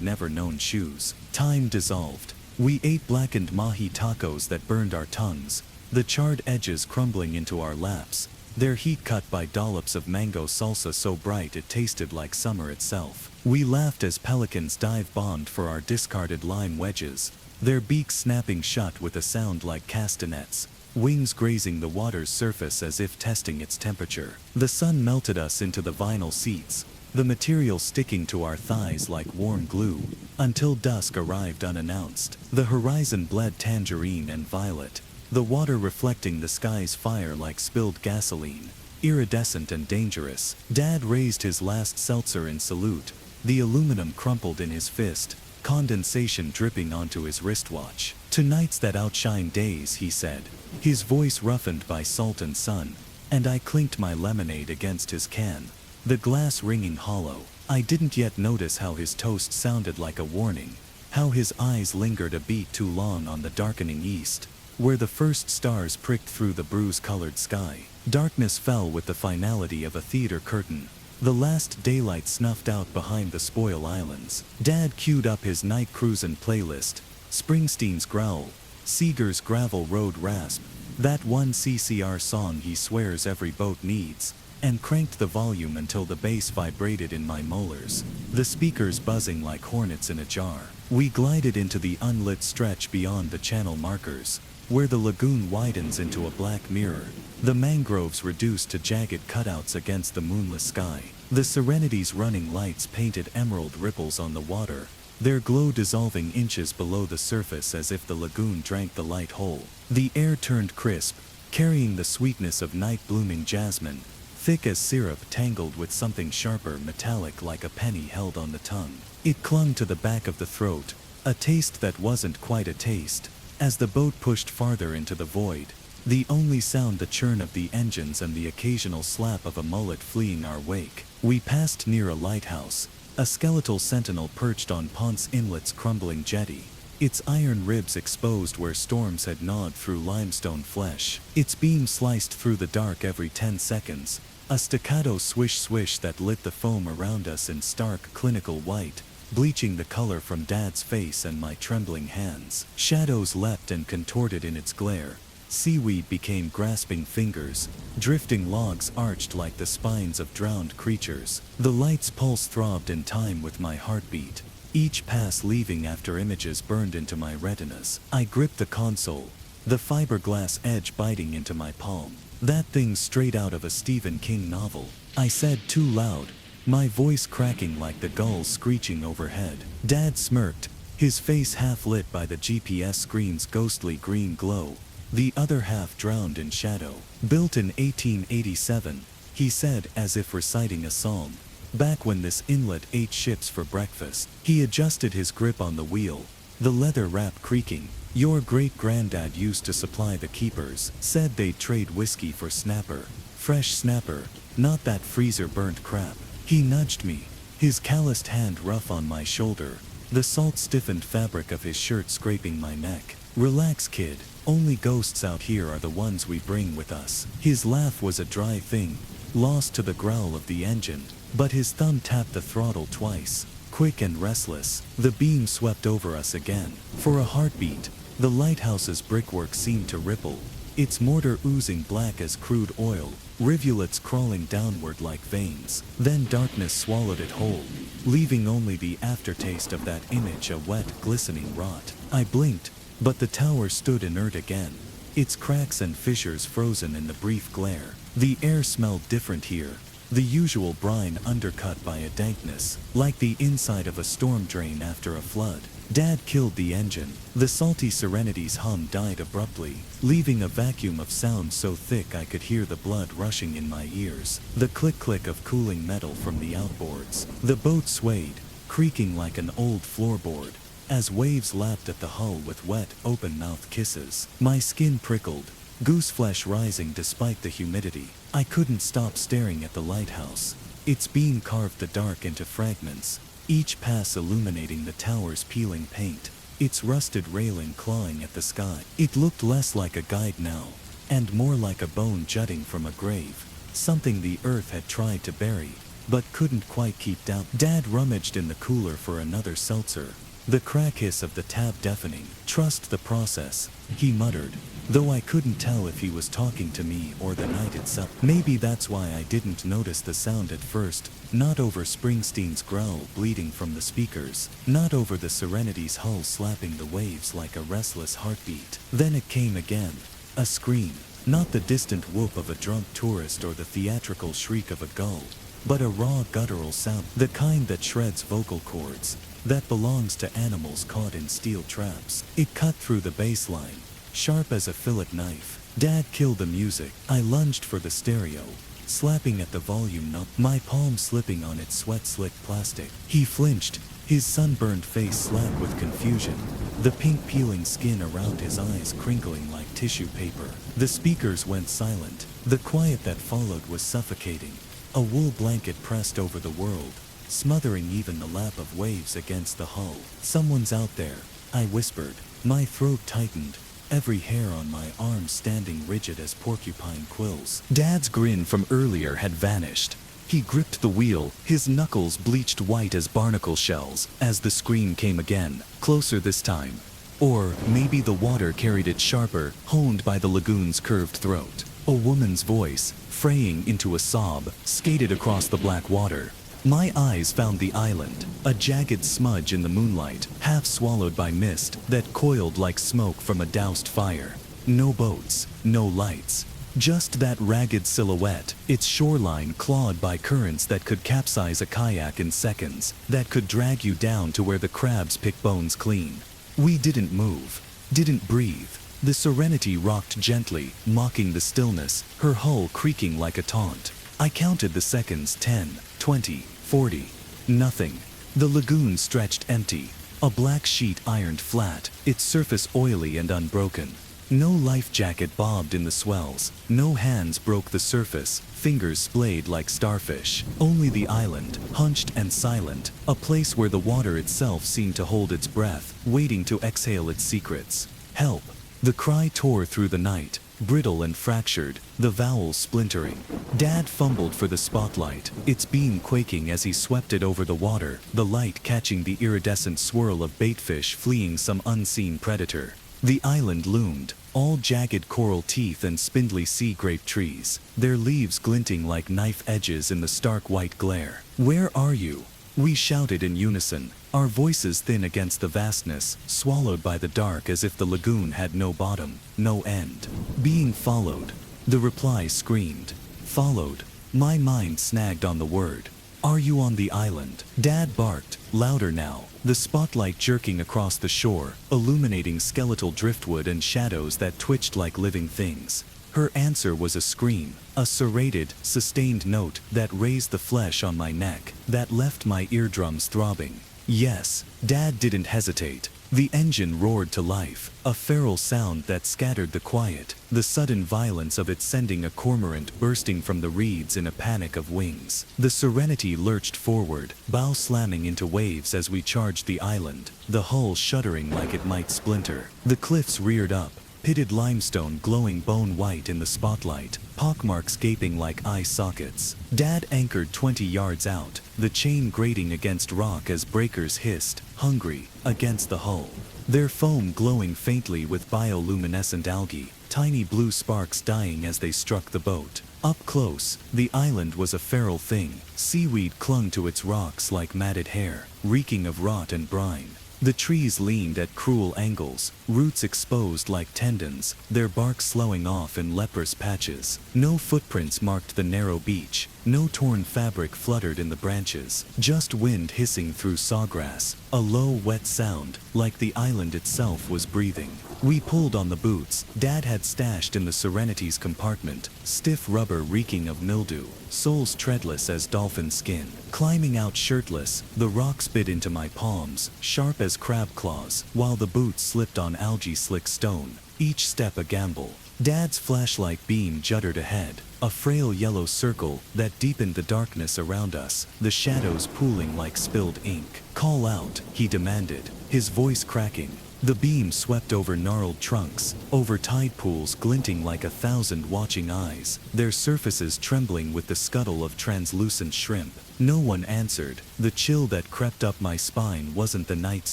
never known shoes. Time dissolved. We ate blackened mahi tacos that burned our tongues, the charred edges crumbling into our laps, their heat cut by dollops of mango salsa so bright it tasted like summer itself. We laughed as pelicans dive-bombed for our discarded lime wedges, their beaks snapping shut with a sound like castanets, wings grazing the water's surface as if testing its temperature. The sun melted us into the vinyl seats, the material sticking to our thighs like warm glue, until dusk arrived unannounced. The horizon bled tangerine and violet, the water reflecting the sky's fire like spilled gasoline, iridescent and dangerous. Dad raised his last seltzer in salute, the aluminum crumpled in his fist, condensation dripping onto his wristwatch. "Tonight's that outshine days," he said, his voice roughened by salt and sun, and I clinked my lemonade against his can, the glass ringing hollow. I didn't yet notice how his toast sounded like a warning, how his eyes lingered a beat too long on the darkening east, where the first stars pricked through the bruise-colored sky. Darkness fell with the finality of a theater curtain, the last daylight snuffed out behind the Spoil Islands. Dad queued up his night cruisin' playlist, Springsteen's Growl, Seeger's Gravel Road Rasp, that one CCR song he swears every boat needs, and cranked the volume until the bass vibrated in my molars, the speakers buzzing like hornets in a jar. We glided into the unlit stretch beyond the channel markers, where the lagoon widens into a black mirror, the mangroves reduced to jagged cutouts against the moonless sky. The Serenity's running lights painted emerald ripples on the water, their glow dissolving inches below the surface as if the lagoon drank the light whole. The air turned crisp, carrying the sweetness of night-blooming jasmine, thick as syrup tangled with something sharper, metallic like a penny held on the tongue. It clung to the back of the throat, a taste that wasn't quite a taste. As the boat pushed farther into the void, the only sound the churn of the engines and the occasional slap of a mullet fleeing our wake. We passed near a lighthouse, a skeletal sentinel perched on Ponce Inlet's crumbling jetty, its iron ribs exposed where storms had gnawed through limestone flesh, its beam sliced through the dark every 10 seconds, a staccato swish-swish that lit the foam around us in stark, clinical white, bleaching the color from Dad's face and my trembling hands. Shadows leapt and contorted in its glare. Seaweed became grasping fingers, drifting logs arched like the spines of drowned creatures. The light's pulse throbbed in time with my heartbeat, each pass leaving after images burned into my retinas. I gripped the console, the fiberglass edge biting into my palm. That thing's straight out of a Stephen King novel. I said too loud, my voice cracking like the gulls screeching overhead. Dad smirked, his face half lit by the GPS screen's ghostly green glow, the other half drowned in shadow. Built in 1887, he said as if reciting a psalm. Back when this inlet ate ships for breakfast. He adjusted his grip on the wheel, the leather wrap creaking. Your great-granddad used to supply the keepers, said they'd trade whiskey for snapper. Fresh snapper, not that freezer-burnt crap. He nudged me, his calloused hand rough on my shoulder, the salt-stiffened fabric of his shirt scraping my neck. Relax, kid, only ghosts out here are the ones we bring with us. His laugh was a dry thing, lost to the growl of the engine, but his thumb tapped the throttle twice. Quick and restless, the beam swept over us again. For a heartbeat, the lighthouse's brickwork seemed to ripple, its mortar oozing black as crude oil, rivulets crawling downward like veins. Then darkness swallowed it whole, leaving only the aftertaste of that image, a wet, glistening rot. I blinked, but the tower stood inert again, its cracks and fissures frozen in the brief glare. The air smelled different here, the usual brine undercut by a dankness, like the inside of a storm drain after a flood. Dad killed the engine. The salty Serenity's hum died abruptly, leaving a vacuum of sound so thick I could hear the blood rushing in my ears. The click-click of cooling metal from the outboards. The boat swayed, creaking like an old floorboard, as waves lapped at the hull with wet, open-mouthed kisses. My skin prickled, gooseflesh rising despite the humidity. I couldn't stop staring at the lighthouse. Its beam carved the dark into fragments, each pass illuminating the tower's peeling paint, its rusted railing clawing at the sky. It looked less like a guide now, and more like a bone jutting from a grave, something the earth had tried to bury, but couldn't quite keep down. Dad rummaged in the cooler for another seltzer, the crack hiss of the tab deafening. Trust the process, he muttered, though I couldn't tell if he was talking to me or the night itself. Maybe that's why I didn't notice the sound at first, not over Springsteen's growl bleeding from the speakers, not over the Serenity's hull slapping the waves like a restless heartbeat. Then it came again, a scream, not the distant whoop of a drunk tourist or the theatrical shriek of a gull, but a raw guttural sound, the kind that shreds vocal cords, that belongs to animals caught in steel traps. It cut through the bass line, sharp as a fillet knife. Dad killed the music. I lunged for the stereo, slapping at the volume knob, my palm slipping on its sweat-slicked plastic. He flinched, his sunburned face slack with confusion, the pink peeling skin around his eyes crinkling like tissue paper. The speakers went silent. The quiet that followed was suffocating, a wool blanket pressed over the world, smothering even the lap of waves against the hull. Someone's out there, I whispered. My throat tightened, every hair on my arm standing rigid as porcupine quills. Dad's grin from earlier had vanished. He gripped the wheel, his knuckles bleached white as barnacle shells, as the scream came again, closer this time. Or maybe the water carried it sharper, honed by the lagoon's curved throat. A woman's voice, fraying into a sob, skated across the black water. My eyes found the island, a jagged smudge in the moonlight, half swallowed by mist that coiled like smoke from a doused fire. No boats, no lights, just that ragged silhouette, its shoreline clawed by currents that could capsize a kayak in seconds, that could drag you down to where the crabs pick bones clean. We didn't move, didn't breathe. The Serenity rocked gently, mocking the stillness, her hull creaking like a taunt. I counted the seconds, 10, 20, 40. Nothing. The lagoon stretched empty, a black sheet ironed flat, its surface oily and unbroken. No life jacket bobbed in the swells, no hands broke the surface, fingers splayed like starfish. Only the island, hunched and silent, a place where the water itself seemed to hold its breath, waiting to exhale its secrets. Help! The cry tore through the night, brittle and fractured, the vowels splintering. Dad fumbled for the spotlight, its beam quaking as he swept it over the water, the light catching the iridescent swirl of baitfish fleeing some unseen predator. The island loomed, all jagged coral teeth and spindly sea grape trees, their leaves glinting like knife edges in the stark white glare. "Where are you?" we shouted in unison, our voices thin against the vastness, swallowed by the dark as if the lagoon had no bottom, no end. Being followed. The reply screamed. Followed. My mind snagged on the word. Are you on the island? Dad barked, louder now, the spotlight jerking across the shore, illuminating skeletal driftwood and shadows that twitched like living things. Her answer was a scream, a serrated, sustained note that raised the flesh on my neck, that left my eardrums throbbing. Yes, Dad didn't hesitate. The engine roared to life, a feral sound that scattered the quiet, the sudden violence of it sending a cormorant bursting from the reeds in a panic of wings. The Serenity lurched forward, bow slamming into waves as we charged the island, the hull shuddering like it might splinter. The cliffs reared up, pitted limestone glowing bone white in the spotlight, pockmarks gaping like eye sockets. Dad anchored 20 yards out, the chain grating against rock as breakers hissed, hungry, against the hull. Their foam glowing faintly with bioluminescent algae, tiny blue sparks dying as they struck the boat. Up close, the island was a feral thing. Seaweed clung to its rocks like matted hair, reeking of rot and brine. The trees leaned at cruel angles, roots exposed like tendons, their bark slowing off in leprous patches. No footprints marked the narrow beach, no torn fabric fluttered in the branches, just wind hissing through sawgrass, a low, wet sound, like the island itself was breathing. We pulled on the boots Dad had stashed in the Serenity's compartment, stiff rubber reeking of mildew, soles treadless as dolphin skin. Climbing out shirtless, the rocks bit into my palms, sharp as crab claws, while the boots slipped on algae-slick stone, each step a gamble. Dad's flashlight beam juddered ahead, a frail yellow circle that deepened the darkness around us, the shadows pooling like spilled ink. Call out, he demanded, his voice cracking. The beam swept over gnarled trunks, over tide pools glinting like 1,000 watching eyes, their surfaces trembling with the scuttle of translucent shrimp. No one answered. The chill that crept up my spine wasn't the night's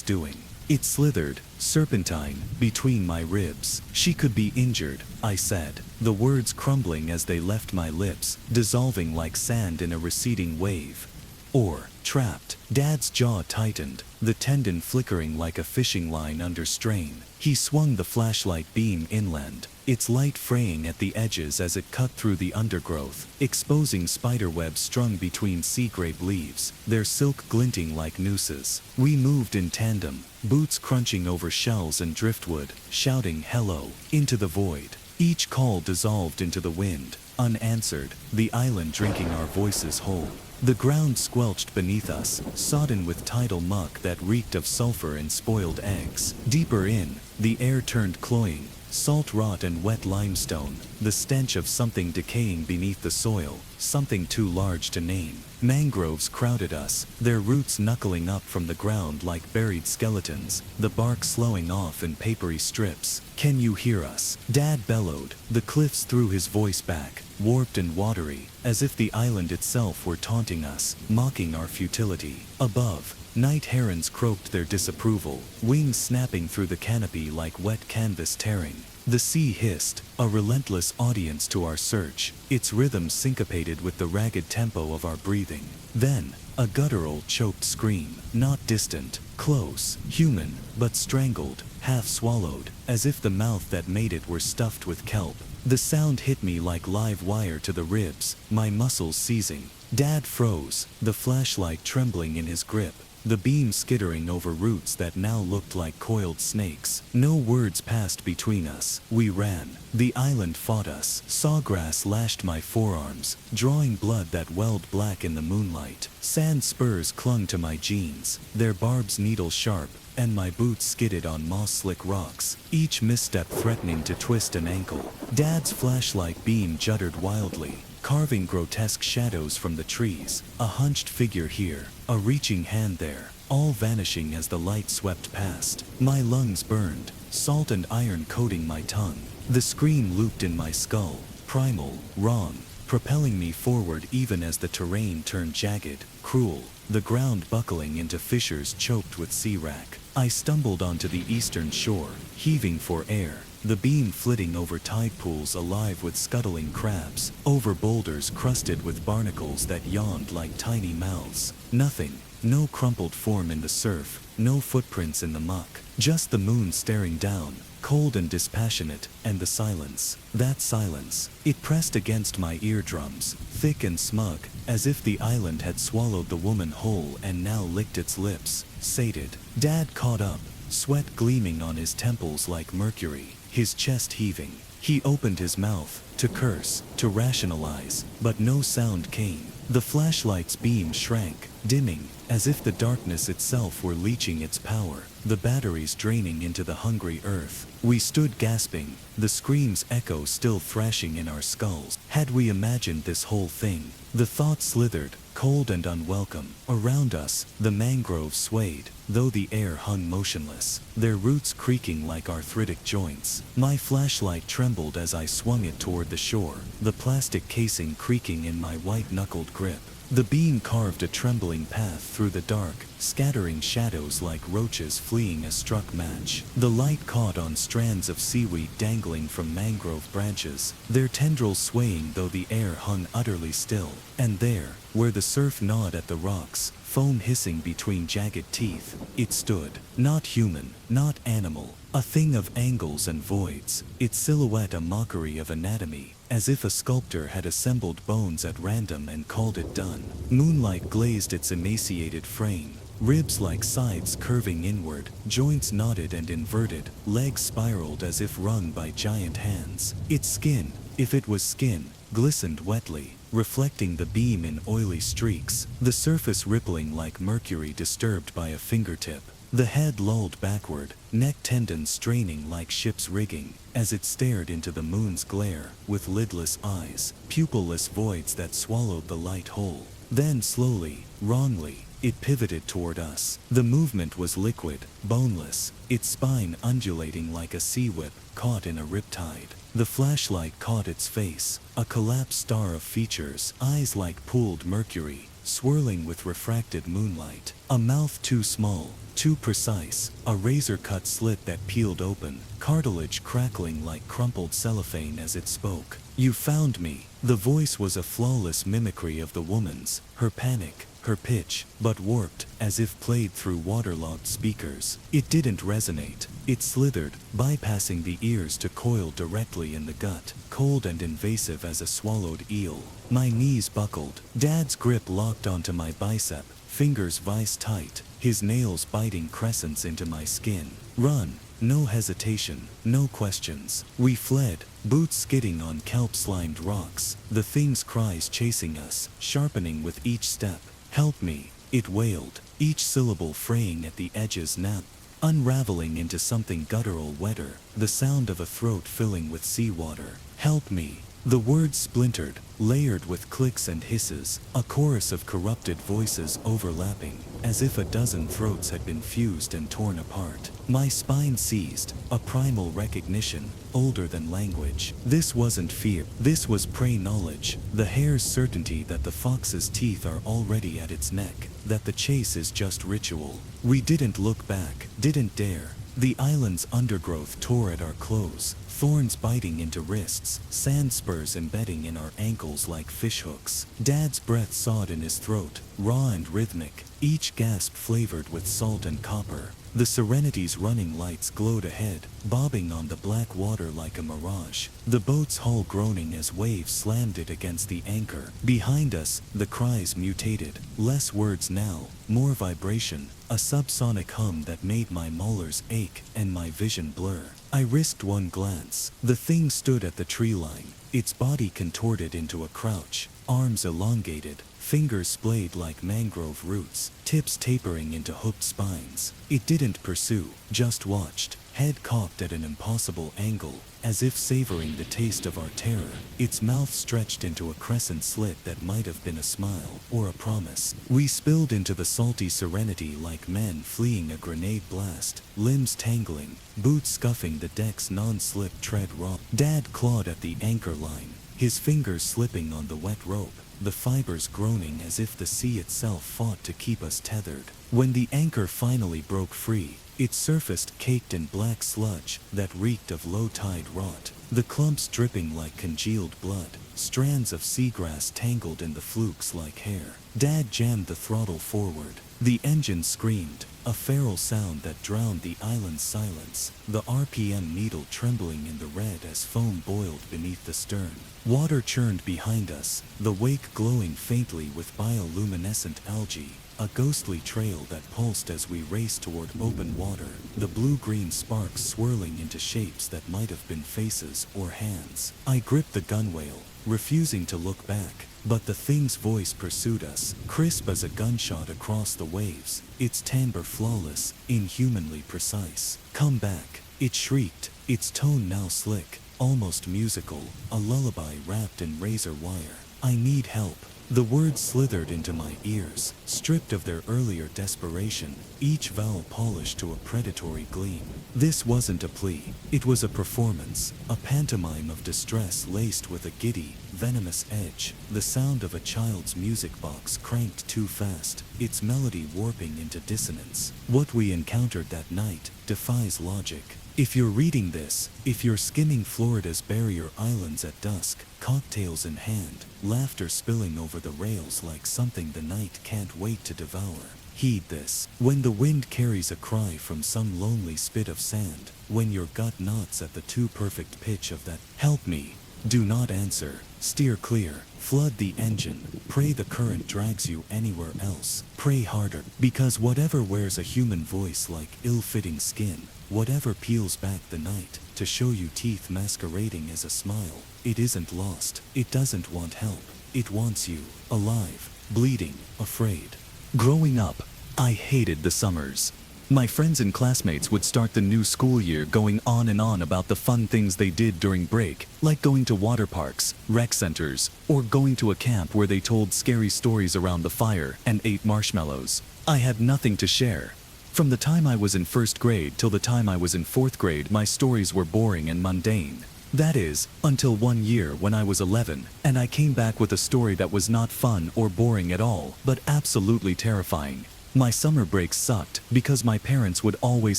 doing. It slithered, serpentine, between my ribs. She could be injured, I said, the words crumbling as they left my lips, dissolving like sand in a receding wave. Or, trapped. Dad's jaw tightened, the tendon flickering like a fishing line under strain. He swung the flashlight beam inland, its light fraying at the edges as it cut through the undergrowth, exposing spiderwebs strung between sea grape leaves, their silk glinting like nooses. We moved in tandem, boots crunching over shells and driftwood, shouting hello, into the void. Each call dissolved into the wind, unanswered, the island drinking our voices whole. The ground squelched beneath us, sodden with tidal muck that reeked of sulfur and spoiled eggs. Deeper in, the air turned cloying, salt rot and wet limestone, the stench of something decaying beneath the soil, something too large to name. Mangroves crowded us, their roots knuckling up from the ground like buried skeletons, the bark slowing off in papery strips. Can you hear us? Dad bellowed. The cliffs threw his voice back, warped and watery, as if the island itself were taunting us, mocking our futility. Above, night herons croaked their disapproval, wings snapping through the canopy like wet canvas tearing. The sea hissed, a relentless audience to our search, its rhythm syncopated with the ragged tempo of our breathing. Then, a guttural, choked scream, not distant, close, human, but strangled, half swallowed, as if the mouth that made it were stuffed with kelp. The sound hit me like live wire to the ribs, my muscles seizing. Dad froze, the flashlight trembling in his grip, the beam skittering over roots that now looked like coiled snakes. No words passed between us. We ran. The island fought us. Sawgrass lashed my forearms, drawing blood that welled black in the moonlight. Sand spurs clung to my jeans, their barbs needle sharp, and my boots skidded on moss-slick rocks, each misstep threatening to twist an ankle. Dad's flashlight beam juddered wildly, carving grotesque shadows from the trees, a hunched figure here, a reaching hand there, all vanishing as the light swept past. My lungs burned, salt and iron coating my tongue. The scream looped in my skull, primal, wrong, propelling me forward even as the terrain turned jagged, cruel, the ground buckling into fissures choked with sea wrack. I stumbled onto the eastern shore, heaving for air, the beam flitting over tide pools alive with scuttling crabs, over boulders crusted with barnacles that yawned like tiny mouths. Nothing, No crumpled form in the surf, no footprints in the muck. Just the moon staring down, cold and dispassionate, and the silence. That silence. It pressed against my eardrums, thick and smug, as if the island had swallowed the woman whole and now licked its lips, sated. Dad caught up, sweat gleaming on his temples like mercury, his chest heaving. He opened his mouth, to curse, to rationalize, but no sound came. The flashlight's beam shrank, dimming, as if the darkness itself were leeching its power, the batteries draining into the hungry earth. We stood gasping, the scream's echo still thrashing in our skulls. Had we imagined this whole thing? The thought slithered, cold and unwelcome. Around us, the mangroves swayed, though the air hung motionless, their roots creaking like arthritic joints. My flashlight trembled as I swung it toward the shore, the plastic casing creaking in my white-knuckled grip. The beam carved a trembling path through the dark, scattering shadows like roaches fleeing a struck match. The light caught on strands of seaweed dangling from mangrove branches, their tendrils swaying though the air hung utterly still. And there, where the surf gnawed at the rocks, foam hissing between jagged teeth, it stood. Not human, not animal, a thing of angles and voids, its silhouette a mockery of anatomy, as if a sculptor had assembled bones at random and called it done. Moonlight glazed its emaciated frame, ribs like sides curving inward, joints knotted and inverted, legs spiraled as if wrung by giant hands. Its skin, if it was skin, glistened wetly, reflecting the beam in oily streaks, the surface rippling like mercury disturbed by a fingertip. The head lolled backward, neck tendons straining like ship's rigging, as it stared into the moon's glare, with lidless eyes, pupilless voids that swallowed the light whole. Then slowly, wrongly, it pivoted toward us. The movement was liquid, boneless, its spine undulating like a sea whip caught in a riptide. The flashlight caught its face, a collapsed star of features, eyes like pooled mercury, swirling with refracted moonlight, a mouth too small, too precise, a razor-cut slit that peeled open, cartilage crackling like crumpled cellophane as it spoke. "You found me." The voice was a flawless mimicry of the woman's, her panic, her pitch, but warped, as if played through waterlogged speakers. It didn't resonate. It slithered, bypassing the ears to coil directly in the gut, cold and invasive as a swallowed eel. My knees buckled. Dad's grip locked onto my bicep, fingers vice-tight, his nails biting crescents into my skin. "Run." No hesitation, no questions. We fled, boots skidding on kelp-slimed rocks, the thing's cries chasing us, sharpening with each step. "Help me," it wailed, each syllable fraying at the edges now, unraveling into something guttural wetter, the sound of a throat filling with seawater. "Help me." The words splintered, layered with clicks and hisses, a chorus of corrupted voices overlapping, as if a dozen throats had been fused and torn apart. My spine seized, a primal recognition, older than language. This wasn't fear, this was prey knowledge, the hare's certainty that the fox's teeth are already at its neck, that the chase is just ritual. We didn't look back, didn't dare. The island's undergrowth tore at our clothes, thorns biting into wrists, sand spurs embedding in our ankles like fishhooks. Dad's breath sawed in his throat, raw and rhythmic, each gasp flavored with salt and copper. The Serenity's running lights glowed ahead, bobbing on the black water like a mirage, the boat's hull groaning as waves slammed it against the anchor. Behind us, the cries mutated, less words now, more vibration, a subsonic hum that made my molars ache and my vision blur. I risked one glance. The thing stood at the tree line, its body contorted into a crouch, arms elongated, fingers splayed like mangrove roots, tips tapering into hooked spines. It didn't pursue, just watched, head cocked at an impossible angle, as if savoring the taste of our terror, its mouth stretched into a crescent slit that might have been a smile, or a promise. We spilled into the salty Serenity like men fleeing a grenade blast, limbs tangling, boots scuffing the deck's non-slip tread raw. Dad clawed at the anchor line, his fingers slipping on the wet rope. the fibers groaning as if the sea itself fought to keep us tethered. When the anchor finally broke free, it surfaced caked in black sludge that reeked of low-tide rot, the clumps dripping like congealed blood, strands of seagrass tangled in the flukes like hair. Dad jammed the throttle forward. The engine screamed, a feral sound that drowned the island's silence, the RPM needle trembling in the red as foam boiled beneath the stern. Water churned behind us, the wake glowing faintly with bioluminescent algae, a ghostly trail that pulsed as we raced toward open water, the blue-green sparks swirling into shapes that might have been faces or hands. I gripped the gunwale, refusing to look back, but the thing's voice pursued us, crisp as a gunshot across the waves, its timbre flawless, inhumanly precise. "Come back," it shrieked, its tone now slick, almost musical, a lullaby wrapped in razor wire. "I need help." The words slithered into my ears, stripped of their earlier desperation, each vowel polished to a predatory gleam. This wasn't a plea, it was a performance, a pantomime of distress laced with a giddy, venomous edge, the sound of a child's music box cranked too fast, its melody warping into dissonance. What we encountered that night defies logic. If you're reading this, if you're skimming Florida's barrier islands at dusk, cocktails in hand, laughter spilling over the rails like something the night can't wait to devour, heed this. When the wind carries a cry from some lonely spit of sand, when your gut knots at the too perfect pitch of that, "Help me," do not answer, steer clear, flood the engine, pray the current drags you anywhere else, pray harder, because whatever wears a human voice like ill-fitting skin, whatever peels back the night to show you teeth masquerading as a smile, it isn't lost, it doesn't want help, it wants you, alive, bleeding, afraid. Growing up, I hated the summers. My friends and classmates would start the new school year going on and on about the fun things they did during break, like going to water parks, rec centers, or going to a camp where they told scary stories around the fire and ate marshmallows. I had nothing to share. From the time I was in first grade till the time I was in fourth grade, my stories were boring and mundane. That is, until one year when I was 11, and I came back with a story that was not fun or boring at all, but absolutely terrifying. My summer breaks sucked because my parents would always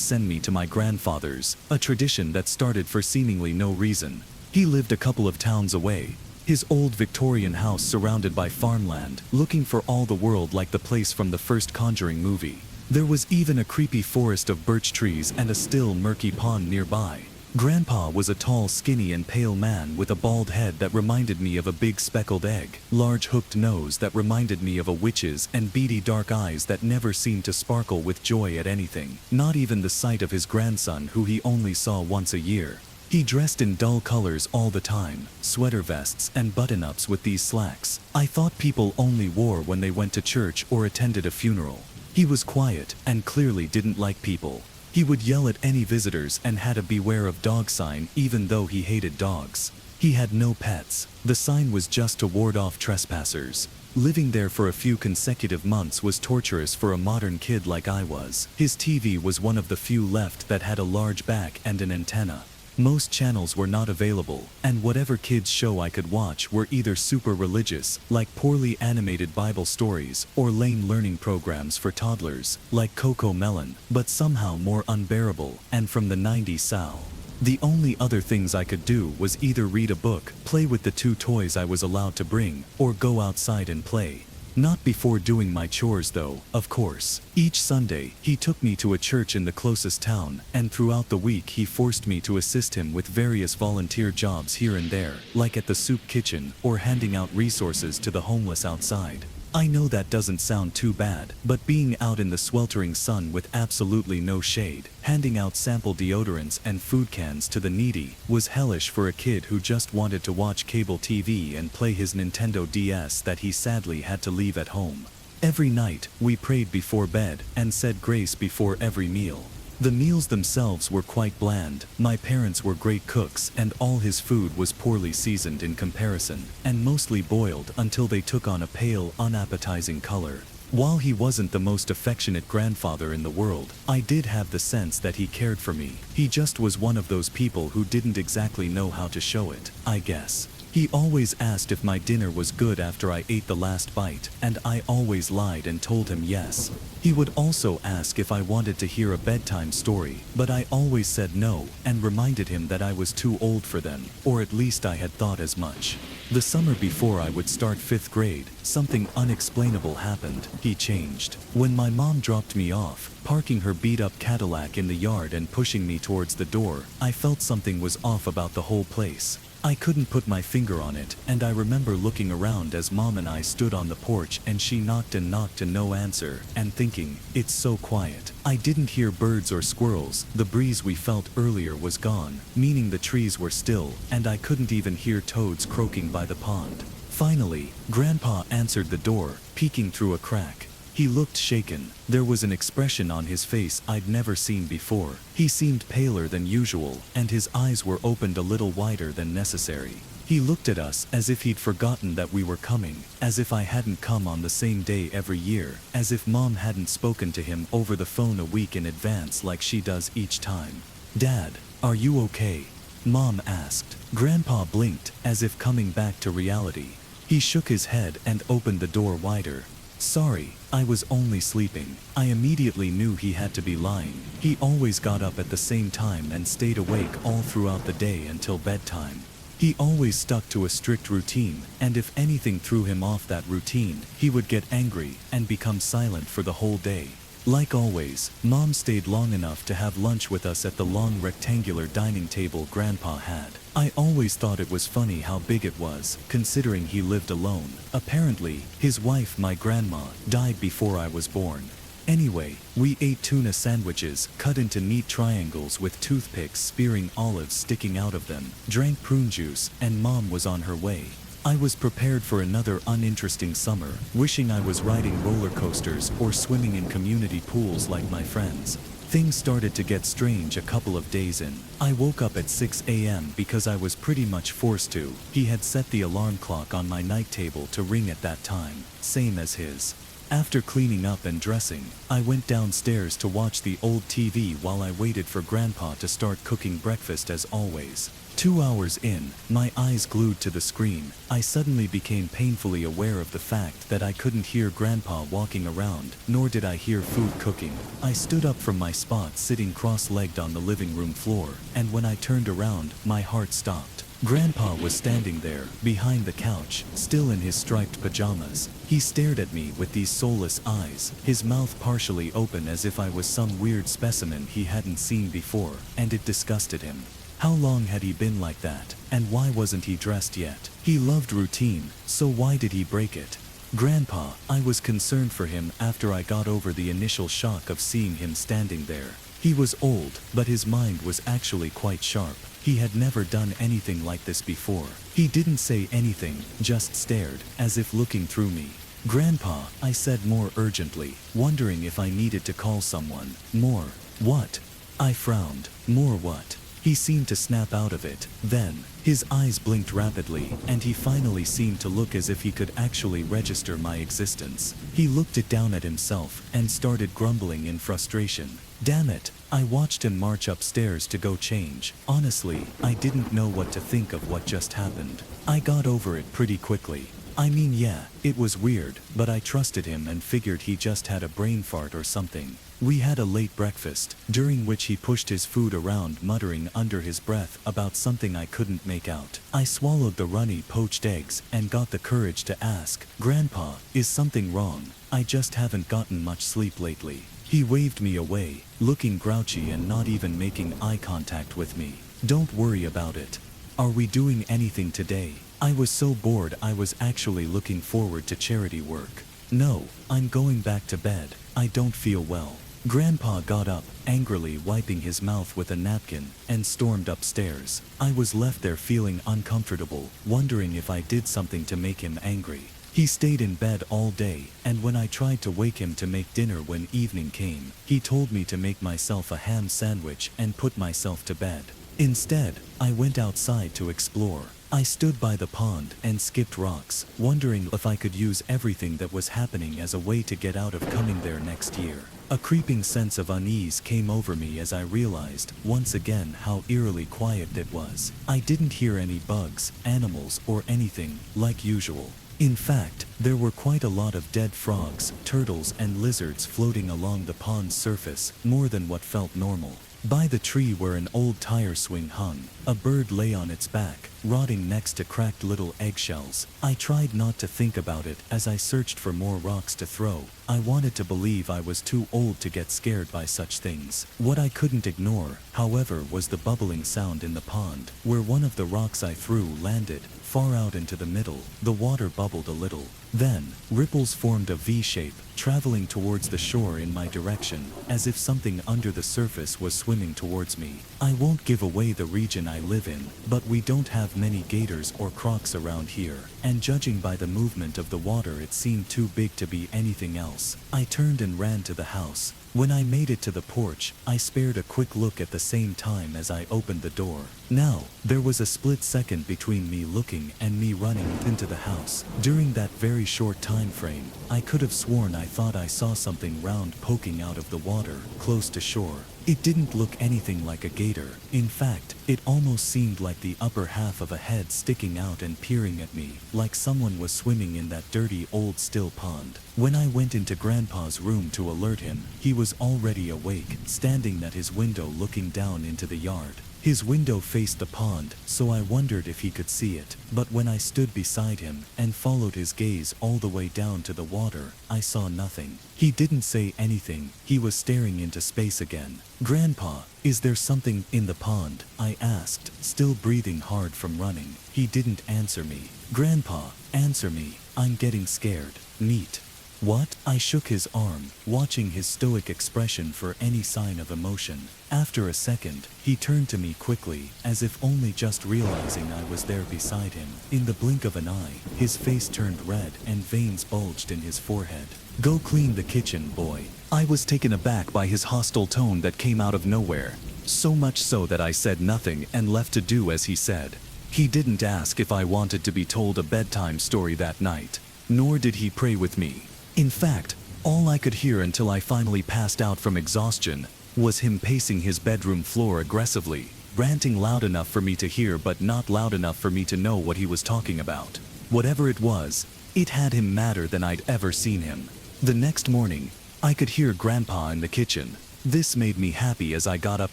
send me to my grandfather's, a tradition that started for seemingly no reason. He lived a couple of towns away, his old Victorian house surrounded by farmland, looking for all the world like the place from the first Conjuring movie. There was even a creepy forest of birch trees and a still, murky pond nearby. Grandpa was a tall, skinny and pale man with a bald head that reminded me of a big speckled egg, large hooked nose that reminded me of a witch's, and beady dark eyes that never seemed to sparkle with joy at anything, not even the sight of his grandson who he only saw once a year. He dressed in dull colors all the time, sweater vests and button-ups with these slacks I thought people only wore when they went to church or attended a funeral. He was quiet and clearly didn't like people. He would yell at any visitors and had a "beware of dog" sign even though he hated dogs. He had no pets. The sign was just to ward off trespassers. Living there for a few consecutive months was torturous for a modern kid like I was. His TV was one of the few left that had a large back and an antenna. Most channels were not available, and whatever kids show I could watch were either super religious, like poorly animated Bible stories, or lame learning programs for toddlers, like Coco Melon, but somehow more unbearable, and from the 90s Sow. The only other things I could do was either read a book, play with the 2 toys I was allowed to bring, or go outside and play. Not before doing my chores though, of course. Each Sunday, he took me to a church in the closest town, and throughout the week he forced me to assist him with various volunteer jobs here and there, like at the soup kitchen, or handing out resources to the homeless outside. I know that doesn't sound too bad, but being out in the sweltering sun with absolutely no shade, handing out sample deodorants and food cans to the needy, was hellish for a kid who just wanted to watch cable TV and play his Nintendo DS that he sadly had to leave at home. Every night, we prayed before bed and said grace before every meal. The meals themselves were quite bland. My parents were great cooks and all his food was poorly seasoned in comparison, and mostly boiled until they took on a pale, unappetizing color. While he wasn't the most affectionate grandfather in the world, I did have the sense that he cared for me. He just was one of those people who didn't exactly know how to show it, I guess. He always asked if my dinner was good after I ate the last bite, and I always lied and told him yes. He would also ask if I wanted to hear a bedtime story, but I always said no, and reminded him that I was too old for them, or at least I had thought as much. The summer before I would start 5th grade, something unexplainable happened. He changed. When my mom dropped me off, parking her beat-up Cadillac in the yard and pushing me towards the door, I felt something was off about the whole place. I couldn't put my finger on it, and I remember looking around as Mom and I stood on the porch and she knocked and no answer, and thinking, it's so quiet. I didn't hear birds or squirrels, the breeze we felt earlier was gone, meaning the trees were still, and I couldn't even hear toads croaking by the pond. Finally, Grandpa answered the door, peeking through a crack. He looked shaken. There was an expression on his face I'd never seen before. He seemed paler than usual, and his eyes were opened a little wider than necessary. He looked at us as if he'd forgotten that we were coming, as if I hadn't come on the same day every year, as if Mom hadn't spoken to him over the phone a week in advance like she does each time. "Dad, are you okay?" Mom asked. Grandpa blinked, as if coming back to reality. He shook his head and opened the door wider. "Sorry, I was only sleeping." I immediately knew he had to be lying. He always got up at the same time and stayed awake all throughout the day until bedtime. He always stuck to a strict routine, and if anything threw him off that routine, he would get angry and become silent for the whole day. Like always, Mom stayed long enough to have lunch with us at the long rectangular dining table Grandpa had. I always thought it was funny how big it was, considering he lived alone. Apparently, his wife, my grandma, died before I was born. Anyway, we ate tuna sandwiches cut into neat triangles with toothpicks spearing olives sticking out of them, drank prune juice, and Mom was on her way. I was prepared for another uninteresting summer, wishing I was riding roller coasters or swimming in community pools like my friends. Things started to get strange a couple of days in. I woke up at 6 a.m. because I was pretty much forced to. He had set the alarm clock on my night table to ring at that time, same as his. After cleaning up and dressing, I went downstairs to watch the old TV while I waited for Grandpa to start cooking breakfast as always. 2 hours in, my eyes glued to the screen, I suddenly became painfully aware of the fact that I couldn't hear Grandpa walking around, nor did I hear food cooking. I stood up from my spot sitting cross-legged on the living room floor, and when I turned around, my heart stopped. Grandpa was standing there, behind the couch, still in his striped pajamas. He stared at me with these soulless eyes, his mouth partially open as if I was some weird specimen he hadn't seen before, and it disgusted him. How long had he been like that, and why wasn't he dressed yet? He loved routine, so why did he break it? Grandpa, I was concerned for him after I got over the initial shock of seeing him standing there. He was old, but his mind was actually quite sharp. He had never done anything like this before. He didn't say anything, just stared, as if looking through me. "Grandpa," I said more urgently, wondering if I needed to call someone. "More what?" I frowned. "More what?" He seemed to snap out of it. Then, his eyes blinked rapidly, and he finally seemed to look as if he could actually register my existence. He looked it down at himself, and started grumbling in frustration. Damn it, I watched him march upstairs to go change. Honestly, I didn't know what to think of what just happened. I got over it pretty quickly. I mean, yeah, it was weird, but I trusted him and figured he just had a brain fart or something. We had a late breakfast, during which he pushed his food around muttering under his breath about something I couldn't make out. I swallowed the runny poached eggs and got the courage to ask, "Grandpa, is something wrong? I just haven't gotten much sleep lately." He waved me away, looking grouchy and not even making eye contact with me. "Don't worry about it. Are we doing anything today?" I was so bored I was actually looking forward to charity work. "No, I'm going back to bed. I don't feel well." Grandpa got up, angrily wiping his mouth with a napkin, and stormed upstairs. I was left there feeling uncomfortable, wondering if I did something to make him angry. He stayed in bed all day, and when I tried to wake him to make dinner when evening came, he told me to make myself a ham sandwich and put myself to bed. Instead, I went outside to explore. I stood by the pond and skipped rocks, wondering if I could use everything that was happening as a way to get out of coming there next year. A creeping sense of unease came over me as I realized, once again, how eerily quiet it was. I didn't hear any bugs, animals, or anything, like usual. In fact, there were quite a lot of dead frogs, turtles, and lizards floating along the pond's surface, more than what felt normal. By the tree where an old tire swing hung, a bird lay on its back, rotting next to cracked little eggshells. I tried not to think about it as I searched for more rocks to throw. I wanted to believe I was too old to get scared by such things. What I couldn't ignore, however, was the bubbling sound in the pond, where one of the rocks I threw landed, far out into the middle. The water bubbled a little. Then, ripples formed a V shape, traveling towards the shore in my direction, as if something under the surface was swimming towards me. I won't give away the region I live in, but we don't have many gators or crocs around here, and judging by the movement of the water, it seemed too big to be anything else. I turned and ran to the house. When I made it to the porch, I spared a quick look at the same time as I opened the door. Now, there was a split second between me looking and me running into the house. During that very short time frame, I could have sworn I thought I saw something round poking out of the water, close to shore. It didn't look anything like a gator. In fact, it almost seemed like the upper half of a head sticking out and peering at me, like someone was swimming in that dirty old still pond. When I went into Grandpa's room to alert him, he was already awake, standing at his window looking down into the yard. His window faced the pond, so I wondered if he could see it, but when I stood beside him and followed his gaze all the way down to the water, I saw nothing. He didn't say anything. He was staring into space again. "Grandpa, is there something in the pond?" I asked, still breathing hard from running. He didn't answer me. "Grandpa, answer me. I'm getting scared." "Neat." "What?" I shook his arm, watching his stoic expression for any sign of emotion. After a second, he turned to me quickly, as if only just realizing I was there beside him. In the blink of an eye, his face turned red and veins bulged in his forehead. "Go clean the kitchen, boy." I was taken aback by his hostile tone that came out of nowhere, so much so that I said nothing and left to do as he said. He didn't ask if I wanted to be told a bedtime story that night, nor did he pray with me. In fact, all I could hear until I finally passed out from exhaustion was him pacing his bedroom floor aggressively, ranting loud enough for me to hear but not loud enough for me to know what he was talking about. Whatever it was, it had him madder than I'd ever seen him. The next morning, I could hear Grandpa in the kitchen. This made me happy as I got up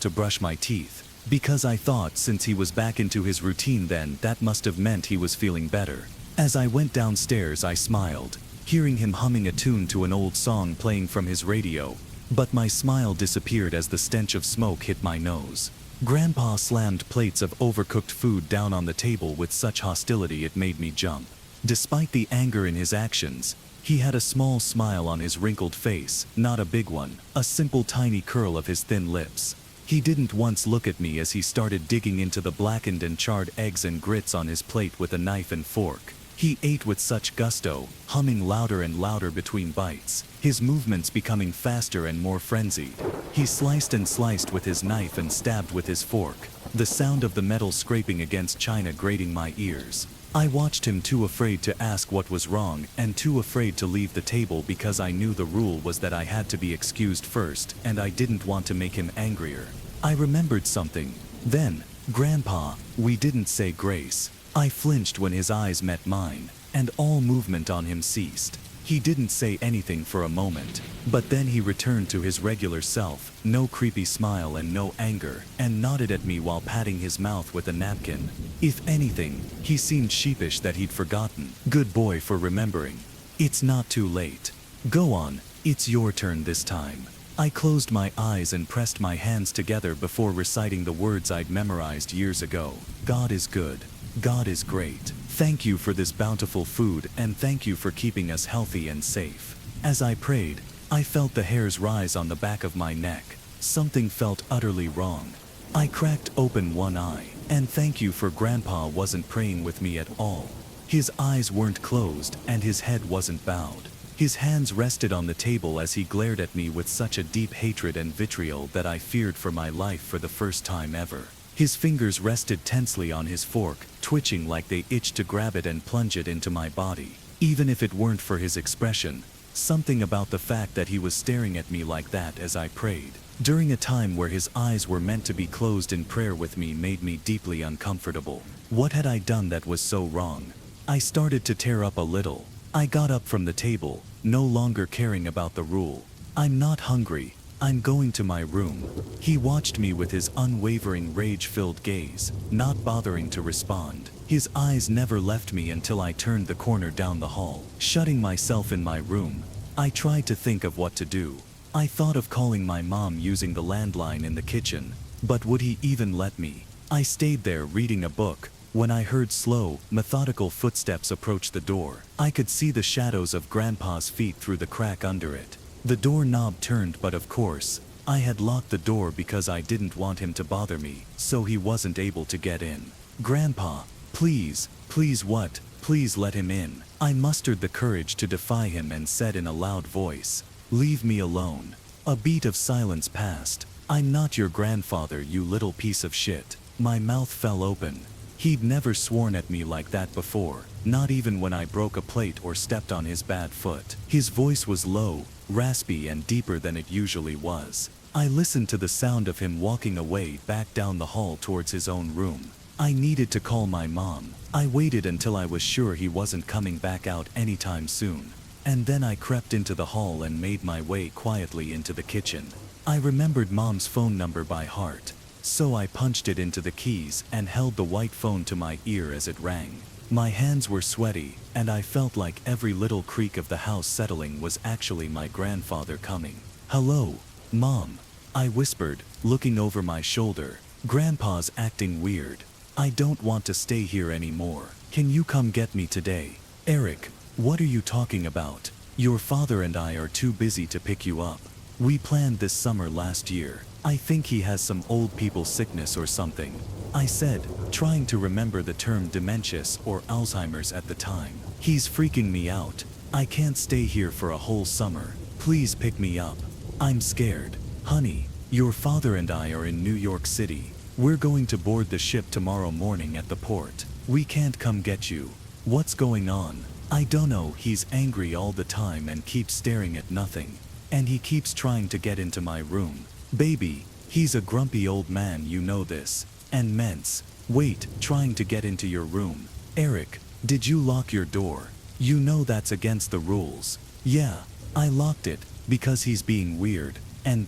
to brush my teeth, because I thought since he was back into his routine then that must have meant he was feeling better. As I went downstairs, I smiled, hearing him humming a tune to an old song playing from his radio, but my smile disappeared as the stench of smoke hit my nose. Grandpa slammed plates of overcooked food down on the table with such hostility it made me jump. Despite the anger in his actions, he had a small smile on his wrinkled face, not a big one, a simple tiny curl of his thin lips. He didn't once look at me as he started digging into the blackened and charred eggs and grits on his plate with a knife and fork. He ate with such gusto, humming louder and louder between bites, his movements becoming faster and more frenzied. He sliced and sliced with his knife and stabbed with his fork, the sound of the metal scraping against china grating my ears. I watched him, too afraid to ask what was wrong and too afraid to leave the table because I knew the rule was that I had to be excused first and I didn't want to make him angrier. I remembered something. Then, "Grandpa, we didn't say grace." I flinched when his eyes met mine, and all movement on him ceased. He didn't say anything for a moment, but then he returned to his regular self, no creepy smile and no anger, and nodded at me while patting his mouth with a napkin. If anything, he seemed sheepish that he'd forgotten. Good boy for remembering. "It's not too late. Go on, it's your turn this time." I closed my eyes and pressed my hands together before reciting the words I'd memorized years ago. "God is good. God is great. Thank you for this bountiful food and thank you for keeping us healthy and safe." As I prayed, I felt the hairs rise on the back of my neck. Something felt utterly wrong. I cracked open one eye, and thank you for Grandpa wasn't praying with me at all. His eyes weren't closed and his head wasn't bowed. His hands rested on the table as he glared at me with such a deep hatred and vitriol that I feared for my life for the first time ever. His fingers rested tensely on his fork, twitching like they itched to grab it and plunge it into my body. Even if it weren't for his expression, something about the fact that he was staring at me like that as I prayed, during a time where his eyes were meant to be closed in prayer with me, made me deeply uncomfortable. What had I done that was so wrong? I started to tear up a little. I got up from the table, no longer caring about the rule. I'm not hungry. I'm going to my room. He watched me with his unwavering rage-filled gaze, not bothering to respond. His eyes never left me until I turned the corner down the hall, shutting myself in my room. I tried to think of what to do. I thought of calling my mom using the landline in the kitchen, but would he even let me? I stayed there reading a book, when I heard slow, methodical footsteps approach the door. I could see the shadows of Grandpa's feet through the crack under it. The doorknob turned, but of course, I had locked the door because I didn't want him to bother me, so he wasn't able to get in. Grandpa, please, please what? Please let him in. I mustered the courage to defy him and said in a loud voice, "Leave me alone." A beat of silence passed. "I'm not your grandfather, you little piece of shit." My mouth fell open. He'd never sworn at me like that before, not even when I broke a plate or stepped on his bad foot. His voice was low, raspy and deeper than it usually was. I listened to the sound of him walking away back down the hall towards his own room. I needed to call my mom. I waited until I was sure he wasn't coming back out anytime soon. And then I crept into the hall and made my way quietly into the kitchen. I remembered Mom's phone number by heart, so I punched it into the keys and held the white phone to my ear as it rang. My hands were sweaty, and I felt like every little creak of the house settling was actually my grandfather coming. "Hello, Mom," I whispered, looking over my shoulder. "Grandpa's acting weird. I don't want to stay here anymore. Can you come get me today?" "Eric, what are you talking about? Your father and I are too busy to pick you up. We planned this summer last year. I think he has some old people sickness or something," I said, trying to remember the term dementious or Alzheimer's at the time. "He's freaking me out. I can't stay here for a whole summer. Please pick me up. I'm scared." "Honey, your father and I are in New York City. We're going to board the ship tomorrow morning at the port. We can't come get you." "What's going on?" "I don't know. He's angry all the time and keeps staring at nothing. And he keeps trying to get into my room. Baby, he's a grumpy old man, you know this. And Mence, wait, trying to get into your room. Eric, did you lock your door? You know that's against the rules." "Yeah, I locked it, because he's being weird." And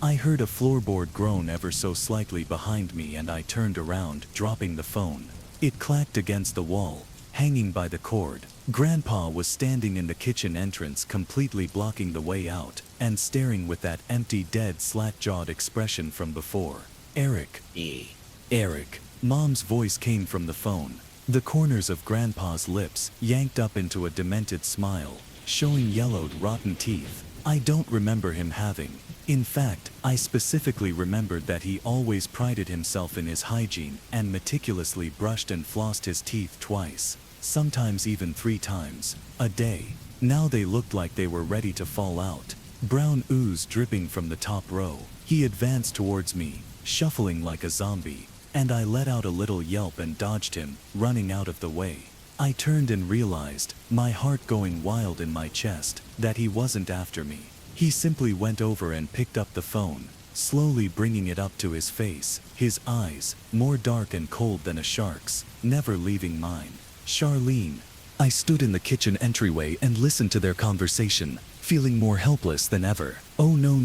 I heard a floorboard groan ever so slightly behind me, and I turned around, dropping the phone. It clacked against the wall, hanging by the cord. Grandpa was standing in the kitchen entrance, completely blocking the way out, and staring with that empty, dead, slack-jawed expression from before. "Eric." "Eric." Mom's voice came from the phone. The corners of Grandpa's lips yanked up into a demented smile, showing yellowed, rotten teeth. I don't remember him having. In fact, I specifically remembered that he always prided himself in his hygiene and meticulously brushed and flossed his teeth twice, sometimes even 3 times, a day. Now they looked like they were ready to fall out, brown ooze dripping from the top row. He advanced towards me, shuffling like a zombie, and I let out a little yelp and dodged him, running out of the way. I turned and realized, my heart going wild in my chest, that he wasn't after me. He simply went over and picked up the phone, slowly bringing it up to his face, his eyes, more dark and cold than a shark's, never leaving mine. "Charlene." I stood in the kitchen entryway and listened to their conversation, feeling more helpless than ever. "Oh no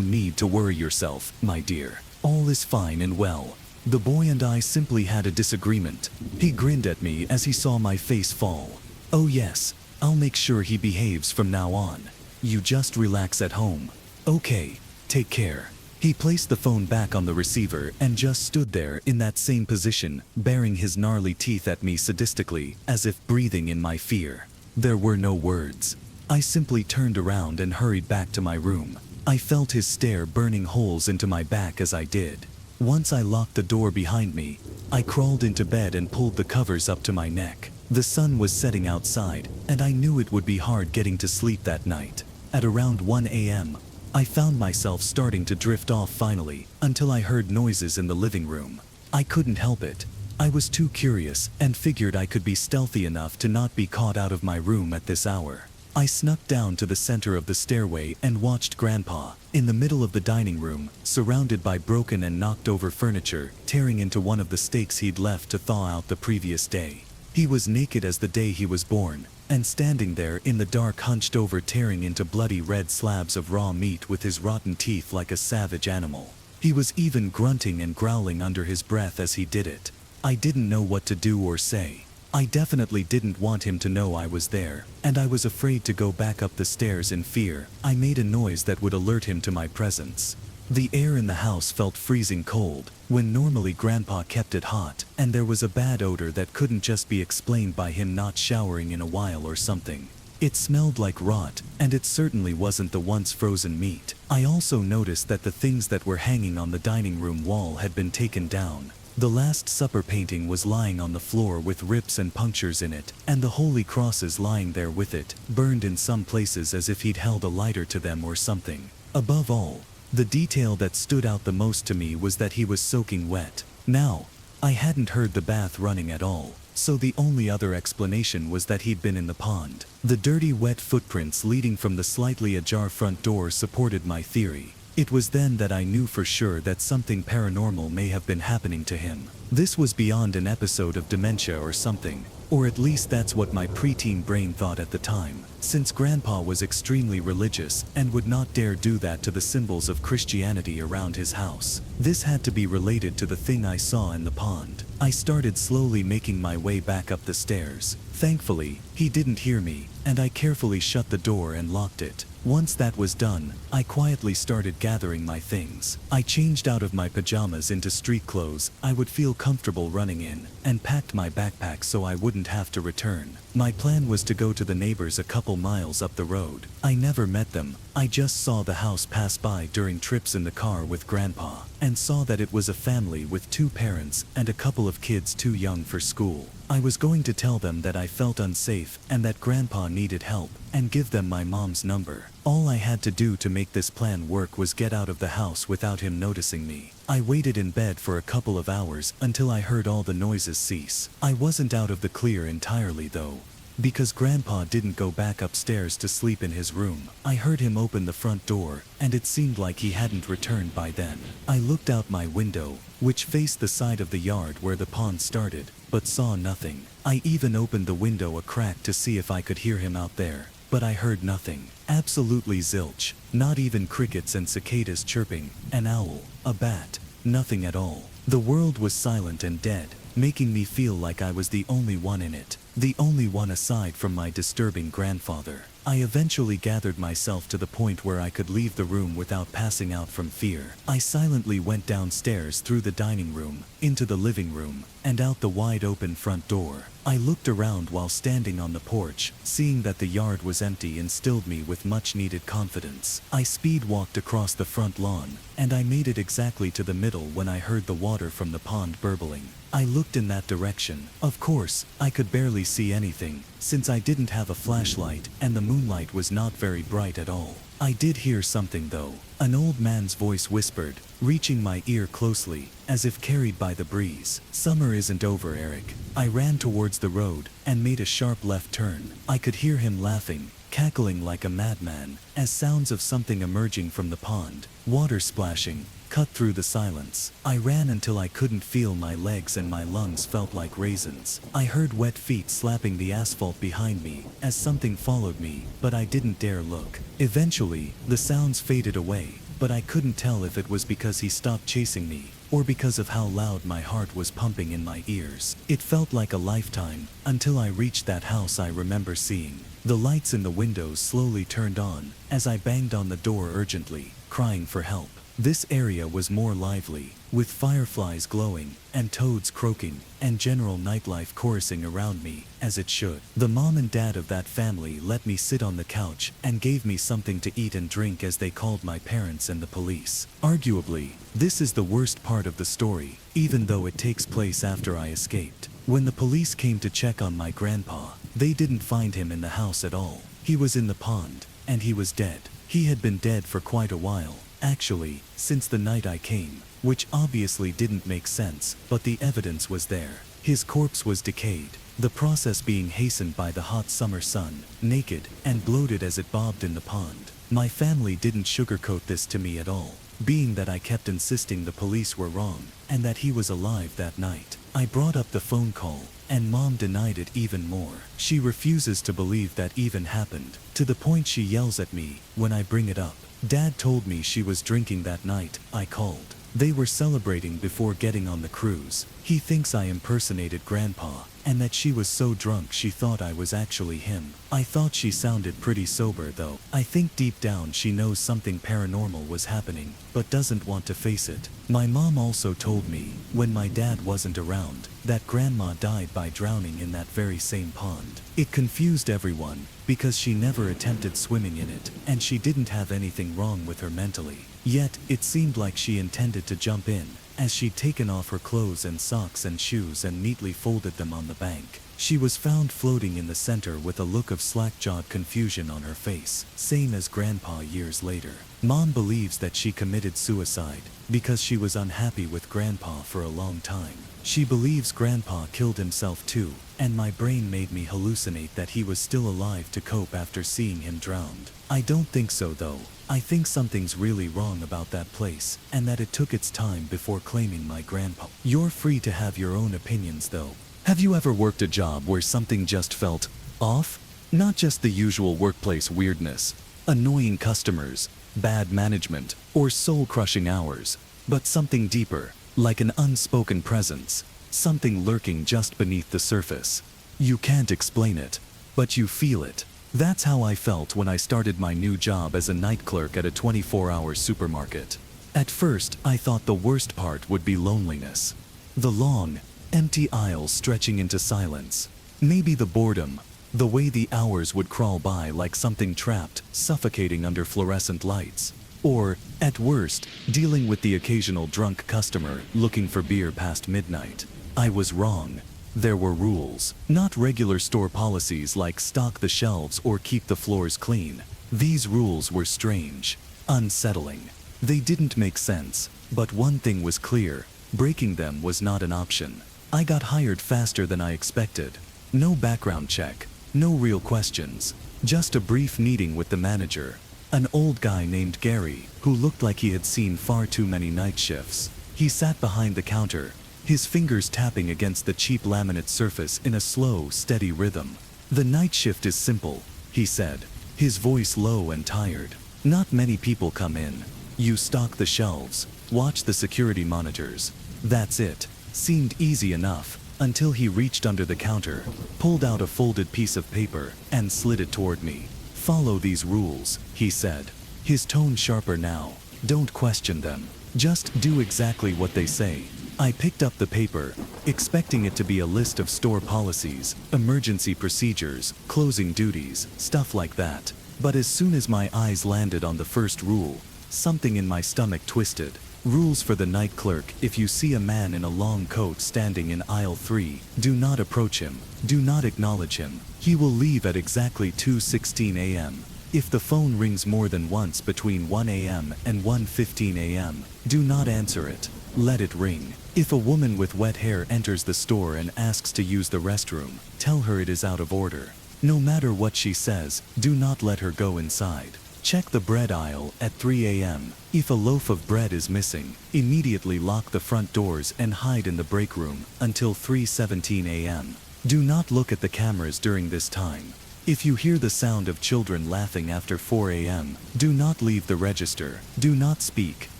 need to worry yourself, my dear. All is fine and well. The boy and I simply had a disagreement." He grinned at me as he saw my face fall. "Oh yes, I'll make sure he behaves from now on. You just relax at home. Okay, take care." He placed the phone back on the receiver and just stood there in that same position, baring his gnarly teeth at me sadistically, as if breathing in my fear. There were no words. I simply turned around and hurried back to my room. I felt his stare burning holes into my back as I did. Once I locked the door behind me, I crawled into bed and pulled the covers up to my neck. The sun was setting outside, and I knew it would be hard getting to sleep that night. At around 1 a.m., I found myself starting to drift off finally, until I heard noises in the living room. I couldn't help it. I was too curious and figured I could be stealthy enough to not be caught out of my room at this hour. I snuck down to the center of the stairway and watched Grandpa, in the middle of the dining room, surrounded by broken and knocked over furniture, tearing into one of the steaks he'd left to thaw out the previous day. He was naked as the day he was born, and standing there in the dark hunched over tearing into bloody red slabs of raw meat with his rotten teeth like a savage animal. He was even grunting and growling under his breath as he did it. I didn't know what to do or say. I definitely didn't want him to know I was there, and I was afraid to go back up the stairs in fear. I made a noise that would alert him to my presence. The air in the house felt freezing cold, when normally Grandpa kept it hot, and there was a bad odor that couldn't just be explained by him not showering in a while or something. It smelled like rot, and it certainly wasn't the once frozen meat. I also noticed that the things that were hanging on the dining room wall had been taken down. The Last Supper painting was lying on the floor with rips and punctures in it, and the holy crosses lying there with it, burned in some places as if he'd held a lighter to them or something. Above all, the detail that stood out the most to me was that he was soaking wet. Now, I hadn't heard the bath running at all, so the only other explanation was that he'd been in the pond. The dirty wet footprints leading from the slightly ajar front door supported my theory. It was then that I knew for sure that something paranormal may have been happening to him. This was beyond an episode of dementia or something, or at least that's what my preteen brain thought at the time, since Grandpa was extremely religious and would not dare do that to the symbols of Christianity around his house. This had to be related to the thing I saw in the pond. I started slowly making my way back up the stairs. Thankfully, he didn't hear me, and I carefully shut the door and locked it. Once that was done, I quietly started gathering my things. I changed out of my pajamas into street clothes I would feel comfortable running in, and packed my backpack so I wouldn't have to return. My plan was to go to the neighbors a couple miles up the road. I never met them. I just saw the house pass by during trips in the car with Grandpa, and saw that it was a family with 2 parents and a couple of kids too young for school. I was going to tell them that I felt unsafe and that Grandpa needed help, and give them my mom's number. All I had to do to make this plan work was get out of the house without him noticing me. I waited in bed for a couple of hours until I heard all the noises cease. I wasn't out of the clear entirely though, because Grandpa didn't go back upstairs to sleep in his room. I heard him open the front door, and it seemed like he hadn't returned by then. I looked out my window, which faced the side of the yard where the pond started, but saw nothing. I even opened the window a crack to see if I could hear him out there, but I heard nothing. Absolutely zilch. Not even crickets and cicadas chirping, an owl, a bat, nothing at all. The world was silent and dead, making me feel like I was the only one in it. The only one aside from my disturbing grandfather. I eventually gathered myself to the point where I could leave the room without passing out from fear. I silently went downstairs through the dining room, into the living room, and out the wide open front door. I looked around while standing on the porch. Seeing that the yard was empty instilled me with much needed confidence. I speed walked across the front lawn, and I made it exactly to the middle when I heard the water from the pond burbling. I looked in that direction. Of course, I could barely see anything, since I didn't have a flashlight and the moonlight was not very bright at all. I did hear something though. An old man's voice whispered, reaching my ear closely, as if carried by the breeze. "Summer isn't over, Eric." I ran towards the road, and made a sharp left turn. I could hear him laughing, cackling like a madman, as sounds of something emerging from the pond, water splashing, cut through the silence. I ran until I couldn't feel my legs and my lungs felt like raisins. I heard wet feet slapping the asphalt behind me, as something followed me, but I didn't dare look. Eventually, the sounds faded away, but I couldn't tell if it was because he stopped chasing me, or because of how loud my heart was pumping in my ears. It felt like a lifetime, until I reached that house I remember seeing. The lights in the windows slowly turned on, as I banged on the door urgently, crying for help. This area was more lively, with fireflies glowing, and toads croaking, and general nightlife chorusing around me, as it should. The mom and dad of that family let me sit on the couch, and gave me something to eat and drink as they called my parents and the police. Arguably, this is the worst part of the story, even though it takes place after I escaped. When the police came to check on my grandpa, they didn't find him in the house at all. He was in the pond, and he was dead. He had been dead for quite a while. Actually, since the night I came. which obviously didn't make sense, but the evidence was there. His corpse was decayed, the process being hastened by the hot summer sun, naked and bloated as it bobbed in the pond. My family didn't sugarcoat this to me at all, being that I kept insisting the police were wrong, and that he was alive that night. I brought up the phone call, and Mom denied it even more. She refuses to believe that even happened, to the point she yells at me when I bring it up. Dad told me she was drinking that night I called. They were celebrating before getting on the cruise. He thinks I impersonated Grandpa, and that she was so drunk she thought I was actually him. I thought she sounded pretty sober though. I think deep down she knows something paranormal was happening, but doesn't want to face it. My mom also told me, when my dad wasn't around, that Grandma died by drowning in that very same pond. It confused everyone, because she never attempted swimming in it, and she didn't have anything wrong with her mentally. Yet, it seemed like she intended to jump in, as she'd taken off her clothes and socks and shoes and neatly folded them on the bank. She was found floating in the center with a look of slack-jawed confusion on her face, same as Grandpa years later. Mom believes that she committed suicide, because she was unhappy with Grandpa for a long time. She believes Grandpa killed himself too, and my brain made me hallucinate that he was still alive to cope after seeing him drowned. I don't think so though. I think something's really wrong about that place, and that it took its time before claiming my grandpa. You're free to have your own opinions though. Have you ever worked a job where something just felt off? Not just the usual workplace weirdness, annoying customers, bad management, or soul-crushing hours, but something deeper, like an unspoken presence, something lurking just beneath the surface. You can't explain it, but you feel it. That's how I felt when I started my new job as a night clerk at a 24-hour supermarket. At first, I thought the worst part would be loneliness. The long, empty aisles stretching into silence. Maybe the boredom, the way the hours would crawl by like something trapped, suffocating under fluorescent lights. Or, at worst, dealing with the occasional drunk customer looking for beer past midnight. I was wrong. There were rules, not regular store policies like stock the shelves or keep the floors clean. These rules were strange, unsettling. They didn't make sense, but one thing was clear: breaking them was not an option. I got hired faster than I expected. No background check, no real questions, just a brief meeting with the manager, an old guy named Gary, who looked like he had seen far too many night shifts. He sat behind the counter, his fingers tapping against the cheap laminate surface in a slow, steady rhythm. "The night shift is simple," he said, his voice low and tired. "Not many people come in. You stock the shelves, watch the security monitors. That's it." Seemed easy enough, until he reached under the counter, pulled out a folded piece of paper, and slid it toward me. "Follow these rules," he said, his tone sharper now. "Don't question them. Just do exactly what they say." I picked up the paper, expecting it to be a list of store policies, emergency procedures, closing duties, stuff like that. But as soon as my eyes landed on the first rule, something in my stomach twisted. Rules for the night clerk: if you see a man in a long coat standing in aisle 3, do not approach him, do not acknowledge him. He will leave at exactly 2:16 a.m. If the phone rings more than once between 1 a.m. and 1:15 a.m., do not answer it. Let it ring. If a woman with wet hair enters the store and asks to use the restroom, tell her it is out of order. No matter what she says, do not let her go inside. Check the bread aisle at 3 a.m. If a loaf of bread is missing, immediately lock the front doors and hide in the break room until 3:17 a.m. Do not look at the cameras during this time. If you hear the sound of children laughing after 4 a.m., do not leave the register. Do not speak.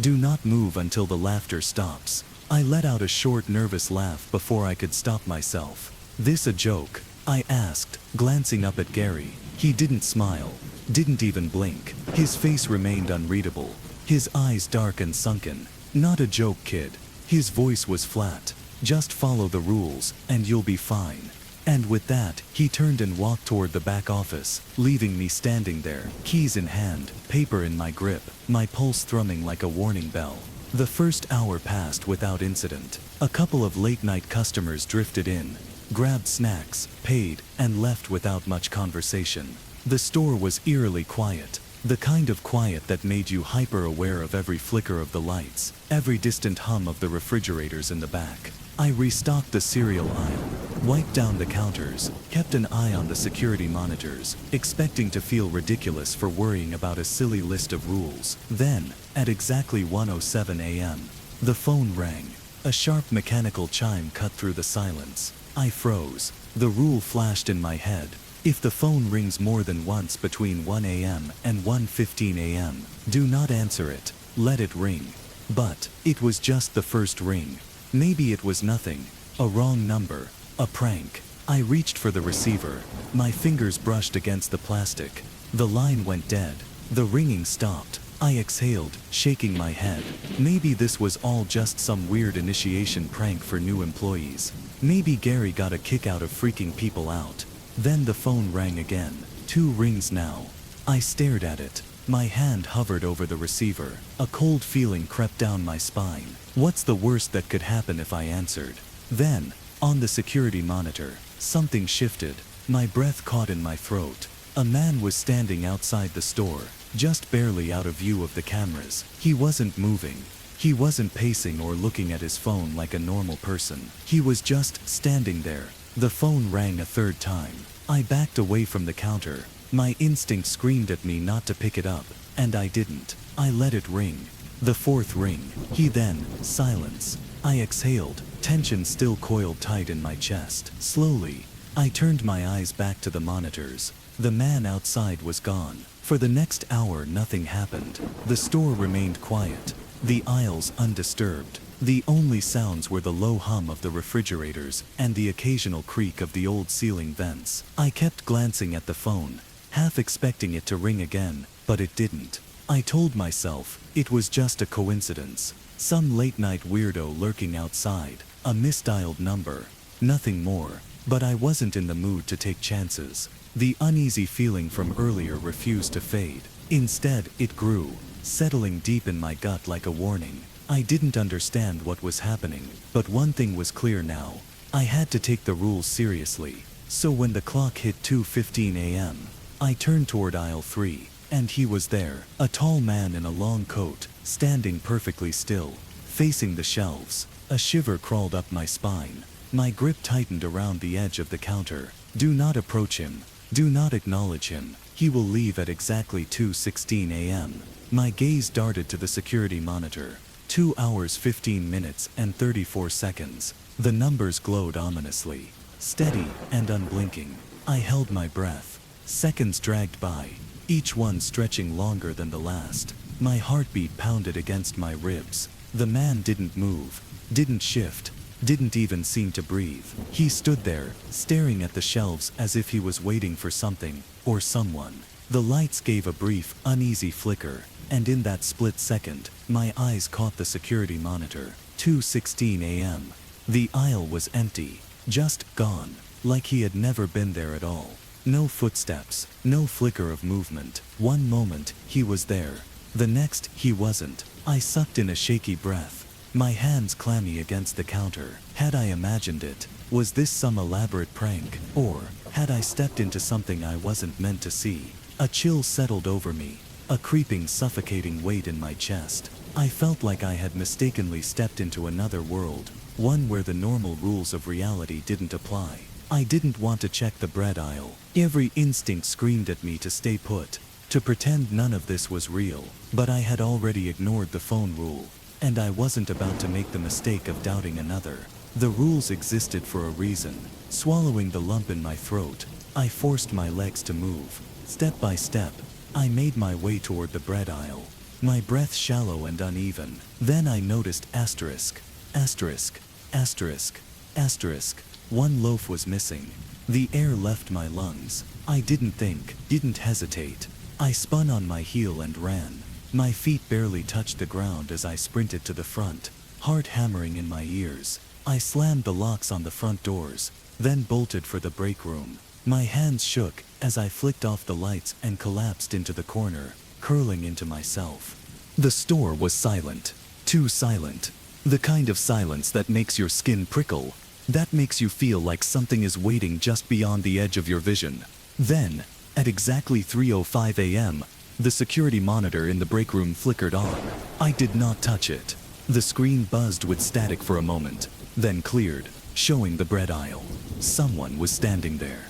Do not move until the laughter stops. I let out a short, nervous laugh before I could stop myself. "This a joke?" I asked, glancing up at Gary. He didn't smile, didn't even blink. His face remained unreadable, his eyes dark and sunken. "Not a joke, kid." His voice was flat. "Just follow the rules, and you'll be fine." And with that, he turned and walked toward the back office, leaving me standing there, keys in hand, paper in my grip, my pulse thrumming like a warning bell. The first hour passed without incident. A couple of late-night customers drifted in, grabbed snacks, paid, and left without much conversation. The store was eerily quiet, the kind of quiet that made you hyper-aware of every flicker of the lights. every distant hum of the refrigerators in the back. I restocked the cereal aisle, wiped down the counters, kept an eye on the security monitors, expecting to feel ridiculous for worrying about a silly list of rules. Then, at exactly 1:07 a.m., the phone rang. A sharp mechanical chime cut through the silence. I froze. The rule flashed in my head. If the phone rings more than once between 1 a.m. and 1:15 a.m., do not answer it. Let it ring. But it was just the first ring. Maybe it was nothing. A wrong number. A prank. I reached for the receiver. My fingers brushed against the plastic. The line went dead. The ringing stopped. I exhaled, shaking my head. Maybe this was all just some weird initiation prank for new employees. Maybe Gary got a kick out of freaking people out. Then the phone rang again. 2 rings now. I stared at it. My hand hovered over the receiver. A cold feeling crept down my spine. What's the worst that could happen if I answered? Then, on the security monitor, something shifted. My breath caught in my throat. A man was standing outside the store, just barely out of view of the cameras. He wasn't moving. He wasn't pacing or looking at his phone like a normal person. He was just standing there. The phone rang a 3rd time. I backed away from the counter. My instinct screamed at me not to pick it up, and I didn't. I let it ring. The 4th ring. Then, silence. I exhaled, tension still coiled tight in my chest. Slowly, I turned my eyes back to the monitors. The man outside was gone. For the next hour, nothing happened. The store remained quiet. The aisles undisturbed. The only sounds were the low hum of the refrigerators and the occasional creak of the old ceiling vents. I kept glancing at the phone, half expecting it to ring again, but it didn't. I told myself it was just a coincidence. Some late-night weirdo lurking outside, a misdialed number, nothing more. But I wasn't in the mood to take chances. The uneasy feeling from earlier refused to fade. Instead, it grew, settling deep in my gut like a warning. I didn't understand what was happening, but one thing was clear now. I had to take the rules seriously. So when the clock hit 2:15 a.m., I turned toward aisle 3, and he was there, a tall man in a long coat, standing perfectly still, facing the shelves. A shiver crawled up my spine. My grip tightened around the edge of the counter. Do not approach him. Do not acknowledge him. He will leave at exactly 2:16 a.m. My gaze darted to the security monitor. 2 hours 15 minutes and 34 seconds. The numbers glowed ominously, steady and unblinking. I held my breath. Seconds dragged by, each one stretching longer than the last. My heartbeat pounded against my ribs. The man didn't move, didn't shift, didn't even seem to breathe. He stood there, staring at the shelves as if he was waiting for something, or someone. The lights gave a brief, uneasy flicker, and in that split second, my eyes caught the security monitor. 2:16 a.m. The aisle was empty, just gone, like he had never been there at all. No footsteps, no flicker of movement. One moment, he was there. The next, he wasn't. I sucked in a shaky breath, my hands clammy against the counter. Had I imagined it? Was this some elaborate prank? Or had I stepped into something I wasn't meant to see? A chill settled over me, a creeping, suffocating weight in my chest. I felt like I had mistakenly stepped into another world, one where the normal rules of reality didn't apply. I didn't want to check the bread aisle. Every instinct screamed at me to stay put, to pretend none of this was real. But I had already ignored the phone rule, and I wasn't about to make the mistake of doubting another. The rules existed for a reason. Swallowing the lump in my throat, I forced my legs to move. Step by step, I made my way toward the bread aisle, my breath shallow and uneven. Then I noticed asterisk, asterisk, asterisk, asterisk. One loaf was missing. The air left my lungs. I didn't think, didn't hesitate. I spun on my heel and ran. My feet barely touched the ground as I sprinted to the front, heart hammering in my ears. I slammed the locks on the front doors, then bolted for the break room. My hands shook as I flicked off the lights and collapsed into the corner, curling into myself. The store was silent. Too silent. The kind of silence that makes your skin prickle, that makes you feel like something is waiting just beyond the edge of your vision. Then, at exactly 3:05 a.m., the security monitor in the break room flickered on. I did not touch it. The screen buzzed with static for a moment, then cleared, showing the bread aisle. Someone was standing there.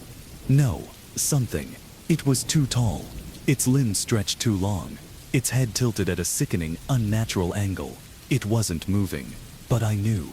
No, something. It was too tall. Its limbs stretched too long. Its head tilted at a sickening, unnatural angle. It wasn't moving. But I knew.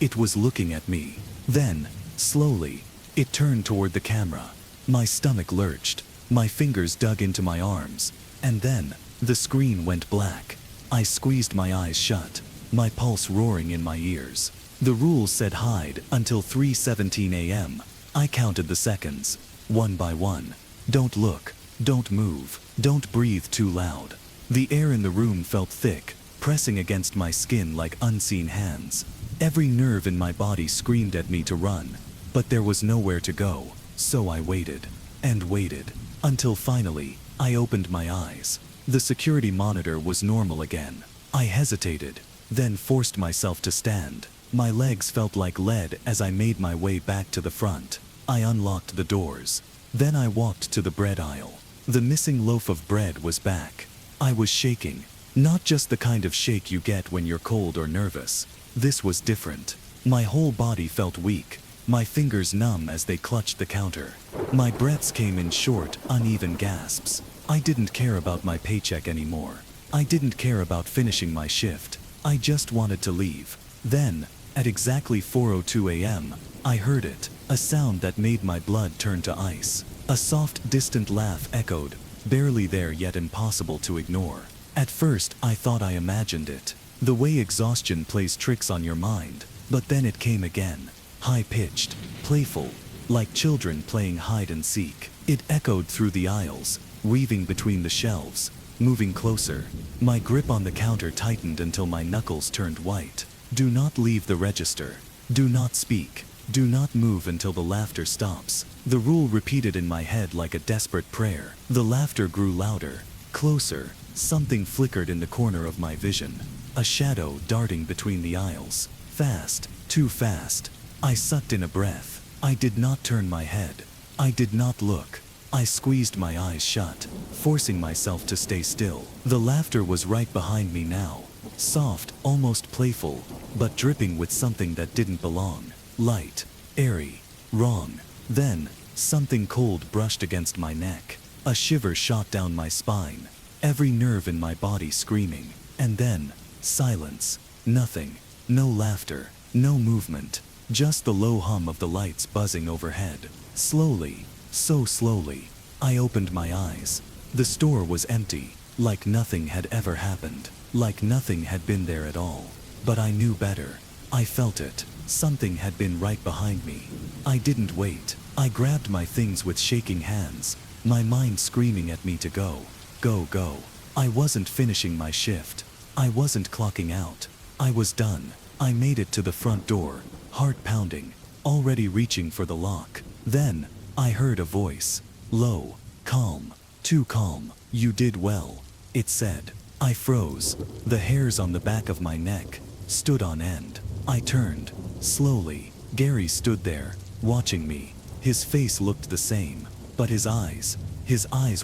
It was looking at me. Then, slowly, it turned toward the camera. My stomach lurched. My fingers dug into my arms. And then, the screen went black. I squeezed my eyes shut, my pulse roaring in my ears. The rules said hide until 3:17 a.m. I counted the seconds, one by one. Don't look, don't move, don't breathe too loud. The air in the room felt thick, pressing against my skin like unseen hands. Every nerve in my body screamed at me to run, but there was nowhere to go, so I waited, and waited, until finally, I opened my eyes. The security monitor was normal again. I hesitated, then forced myself to stand. My legs felt like lead as I made my way back to the front. I unlocked the doors. Then I walked to the bread aisle. The missing loaf of bread was back. I was shaking. Not just the kind of shake you get when you're cold or nervous. This was different. My whole body felt weak, my fingers numb as they clutched the counter. My breaths came in short, uneven gasps. I didn't care about my paycheck anymore. I didn't care about finishing my shift. I just wanted to leave. Then, at exactly 4:02 a.m., I heard it, a sound that made my blood turn to ice. A soft, distant laugh echoed, barely there yet impossible to ignore. At first, I thought I imagined it, the way exhaustion plays tricks on your mind. But then it came again, high-pitched, playful, like children playing hide and seek. It echoed through the aisles, weaving between the shelves, moving closer. My grip on the counter tightened until my knuckles turned white. Do not leave the register. Do not speak. Do not move until the laughter stops. The rule repeated in my head like a desperate prayer. The laughter grew louder, closer. Something flickered in the corner of my vision. A shadow darting between the aisles. Fast, too fast. I sucked in a breath. I did not turn my head. I did not look. I squeezed my eyes shut, forcing myself to stay still. The laughter was right behind me now. Soft, almost playful, but dripping with something that didn't belong. Light, airy, wrong. Then, something cold brushed against my neck. A shiver shot down my spine, every nerve in my body screaming. And then, silence. Nothing. No laughter. No movement. Just the low hum of the lights buzzing overhead. Slowly, so slowly, I opened my eyes. The store was empty, like nothing had ever happened, like nothing had been there at all. But I knew better. I felt it. Something had been right behind me. I didn't wait. I grabbed my things with shaking hands, my mind screaming at me to go. Go, go. I wasn't finishing my shift. I wasn't clocking out. I was done. I made it to the front door, heart pounding, already reaching for the lock. Then, I heard a voice. Low, calm, too calm. You did well, it said. I froze. The hairs on the back of my neck stood on end. I turned, slowly. Gary stood there, watching me. His face looked the same, but his eyes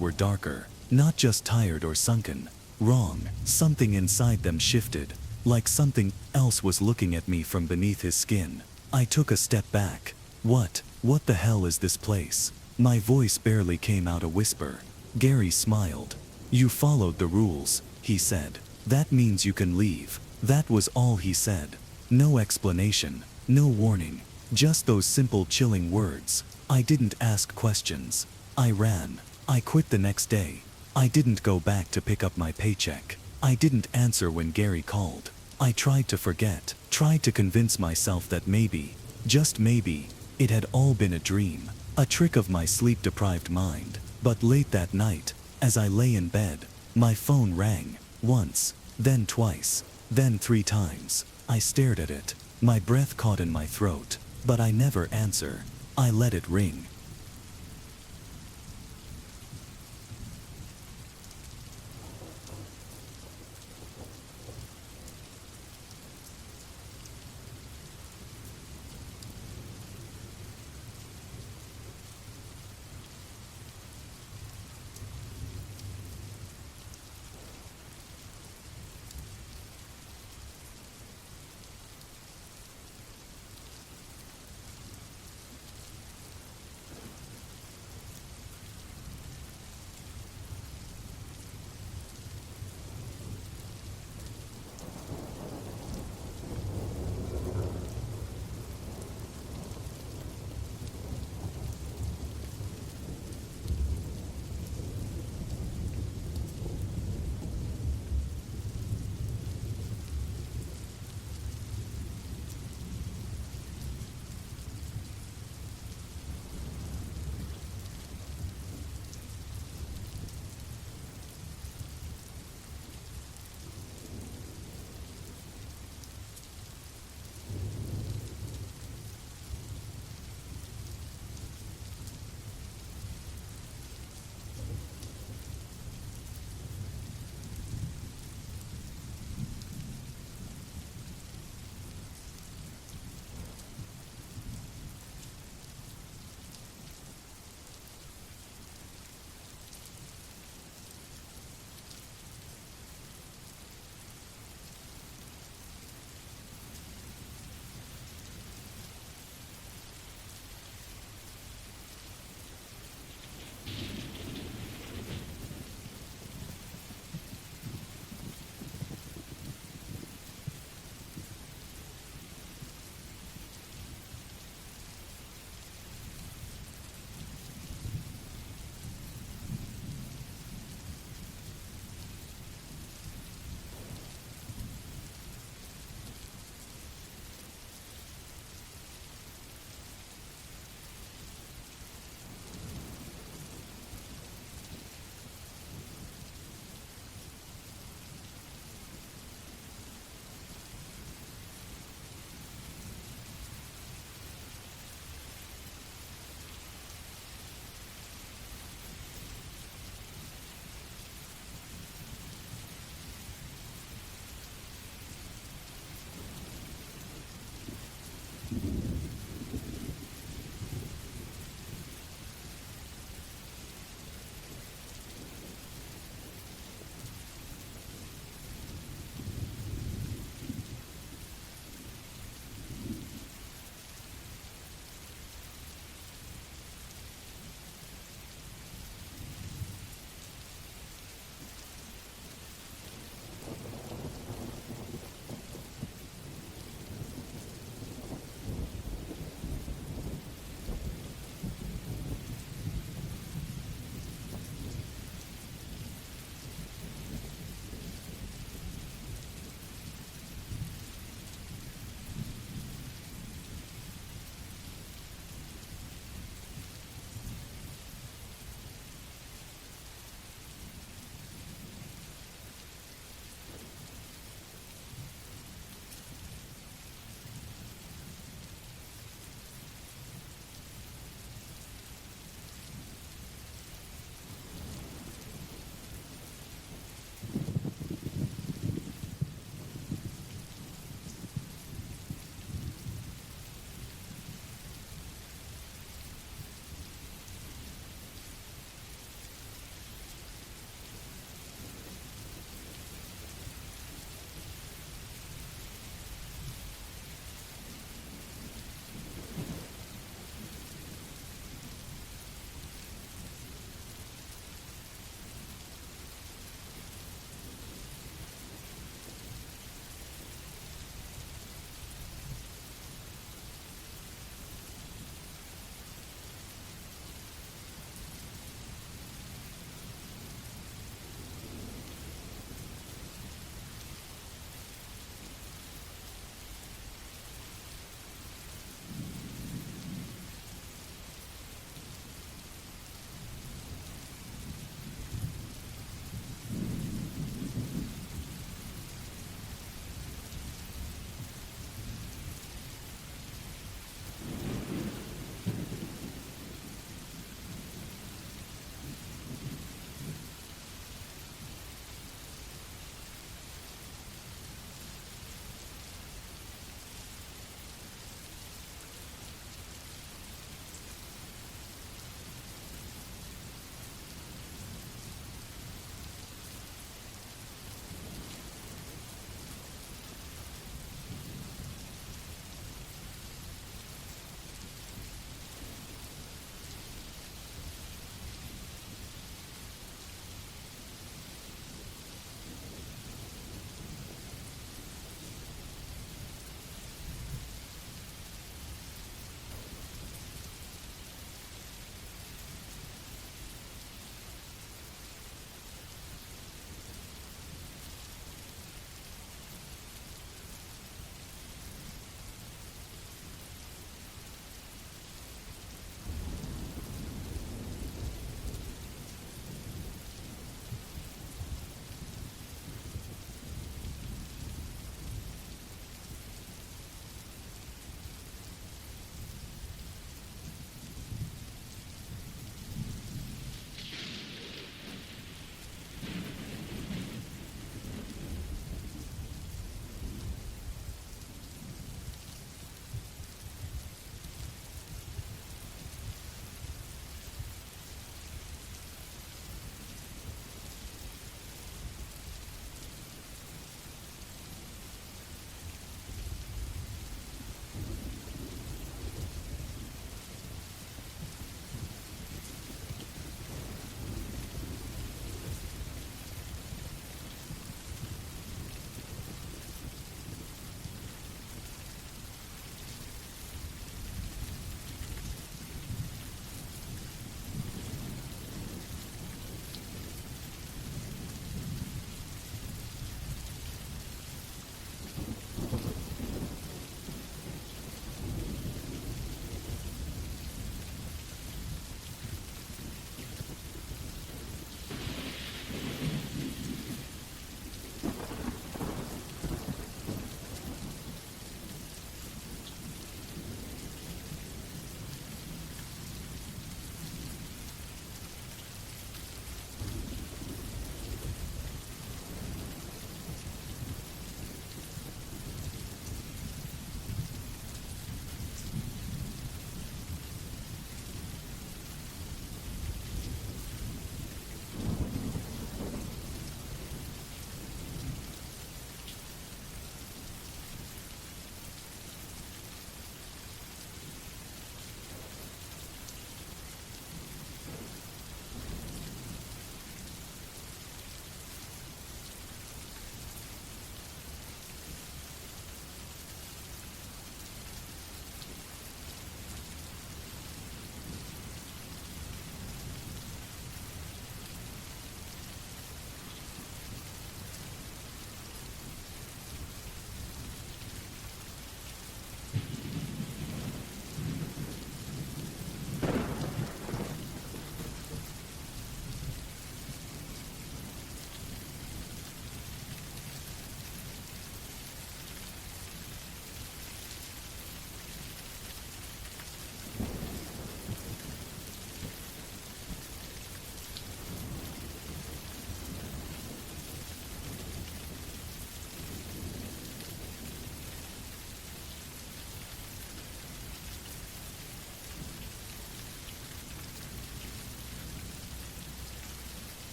were darker. Not just tired or sunken. Wrong. Something inside them shifted, like something else was looking at me from beneath his skin. I took a step back. What the hell is this place? My voice barely came out a whisper. Gary smiled. You followed the rules, he said. That means you can leave. That was all he said. No explanation, no warning, just those simple chilling words. I didn't ask questions. I ran. I quit the next day. I didn't go back to pick up my paycheck. I didn't answer when Gary called. I tried to forget, tried to convince myself that maybe, just maybe, it had all been a dream, a trick of my sleep-deprived mind. But late that night, as I lay in bed, my phone rang, once, then twice, then 3 times. I stared at it, my breath caught in my throat, but I never answered. I let it ring.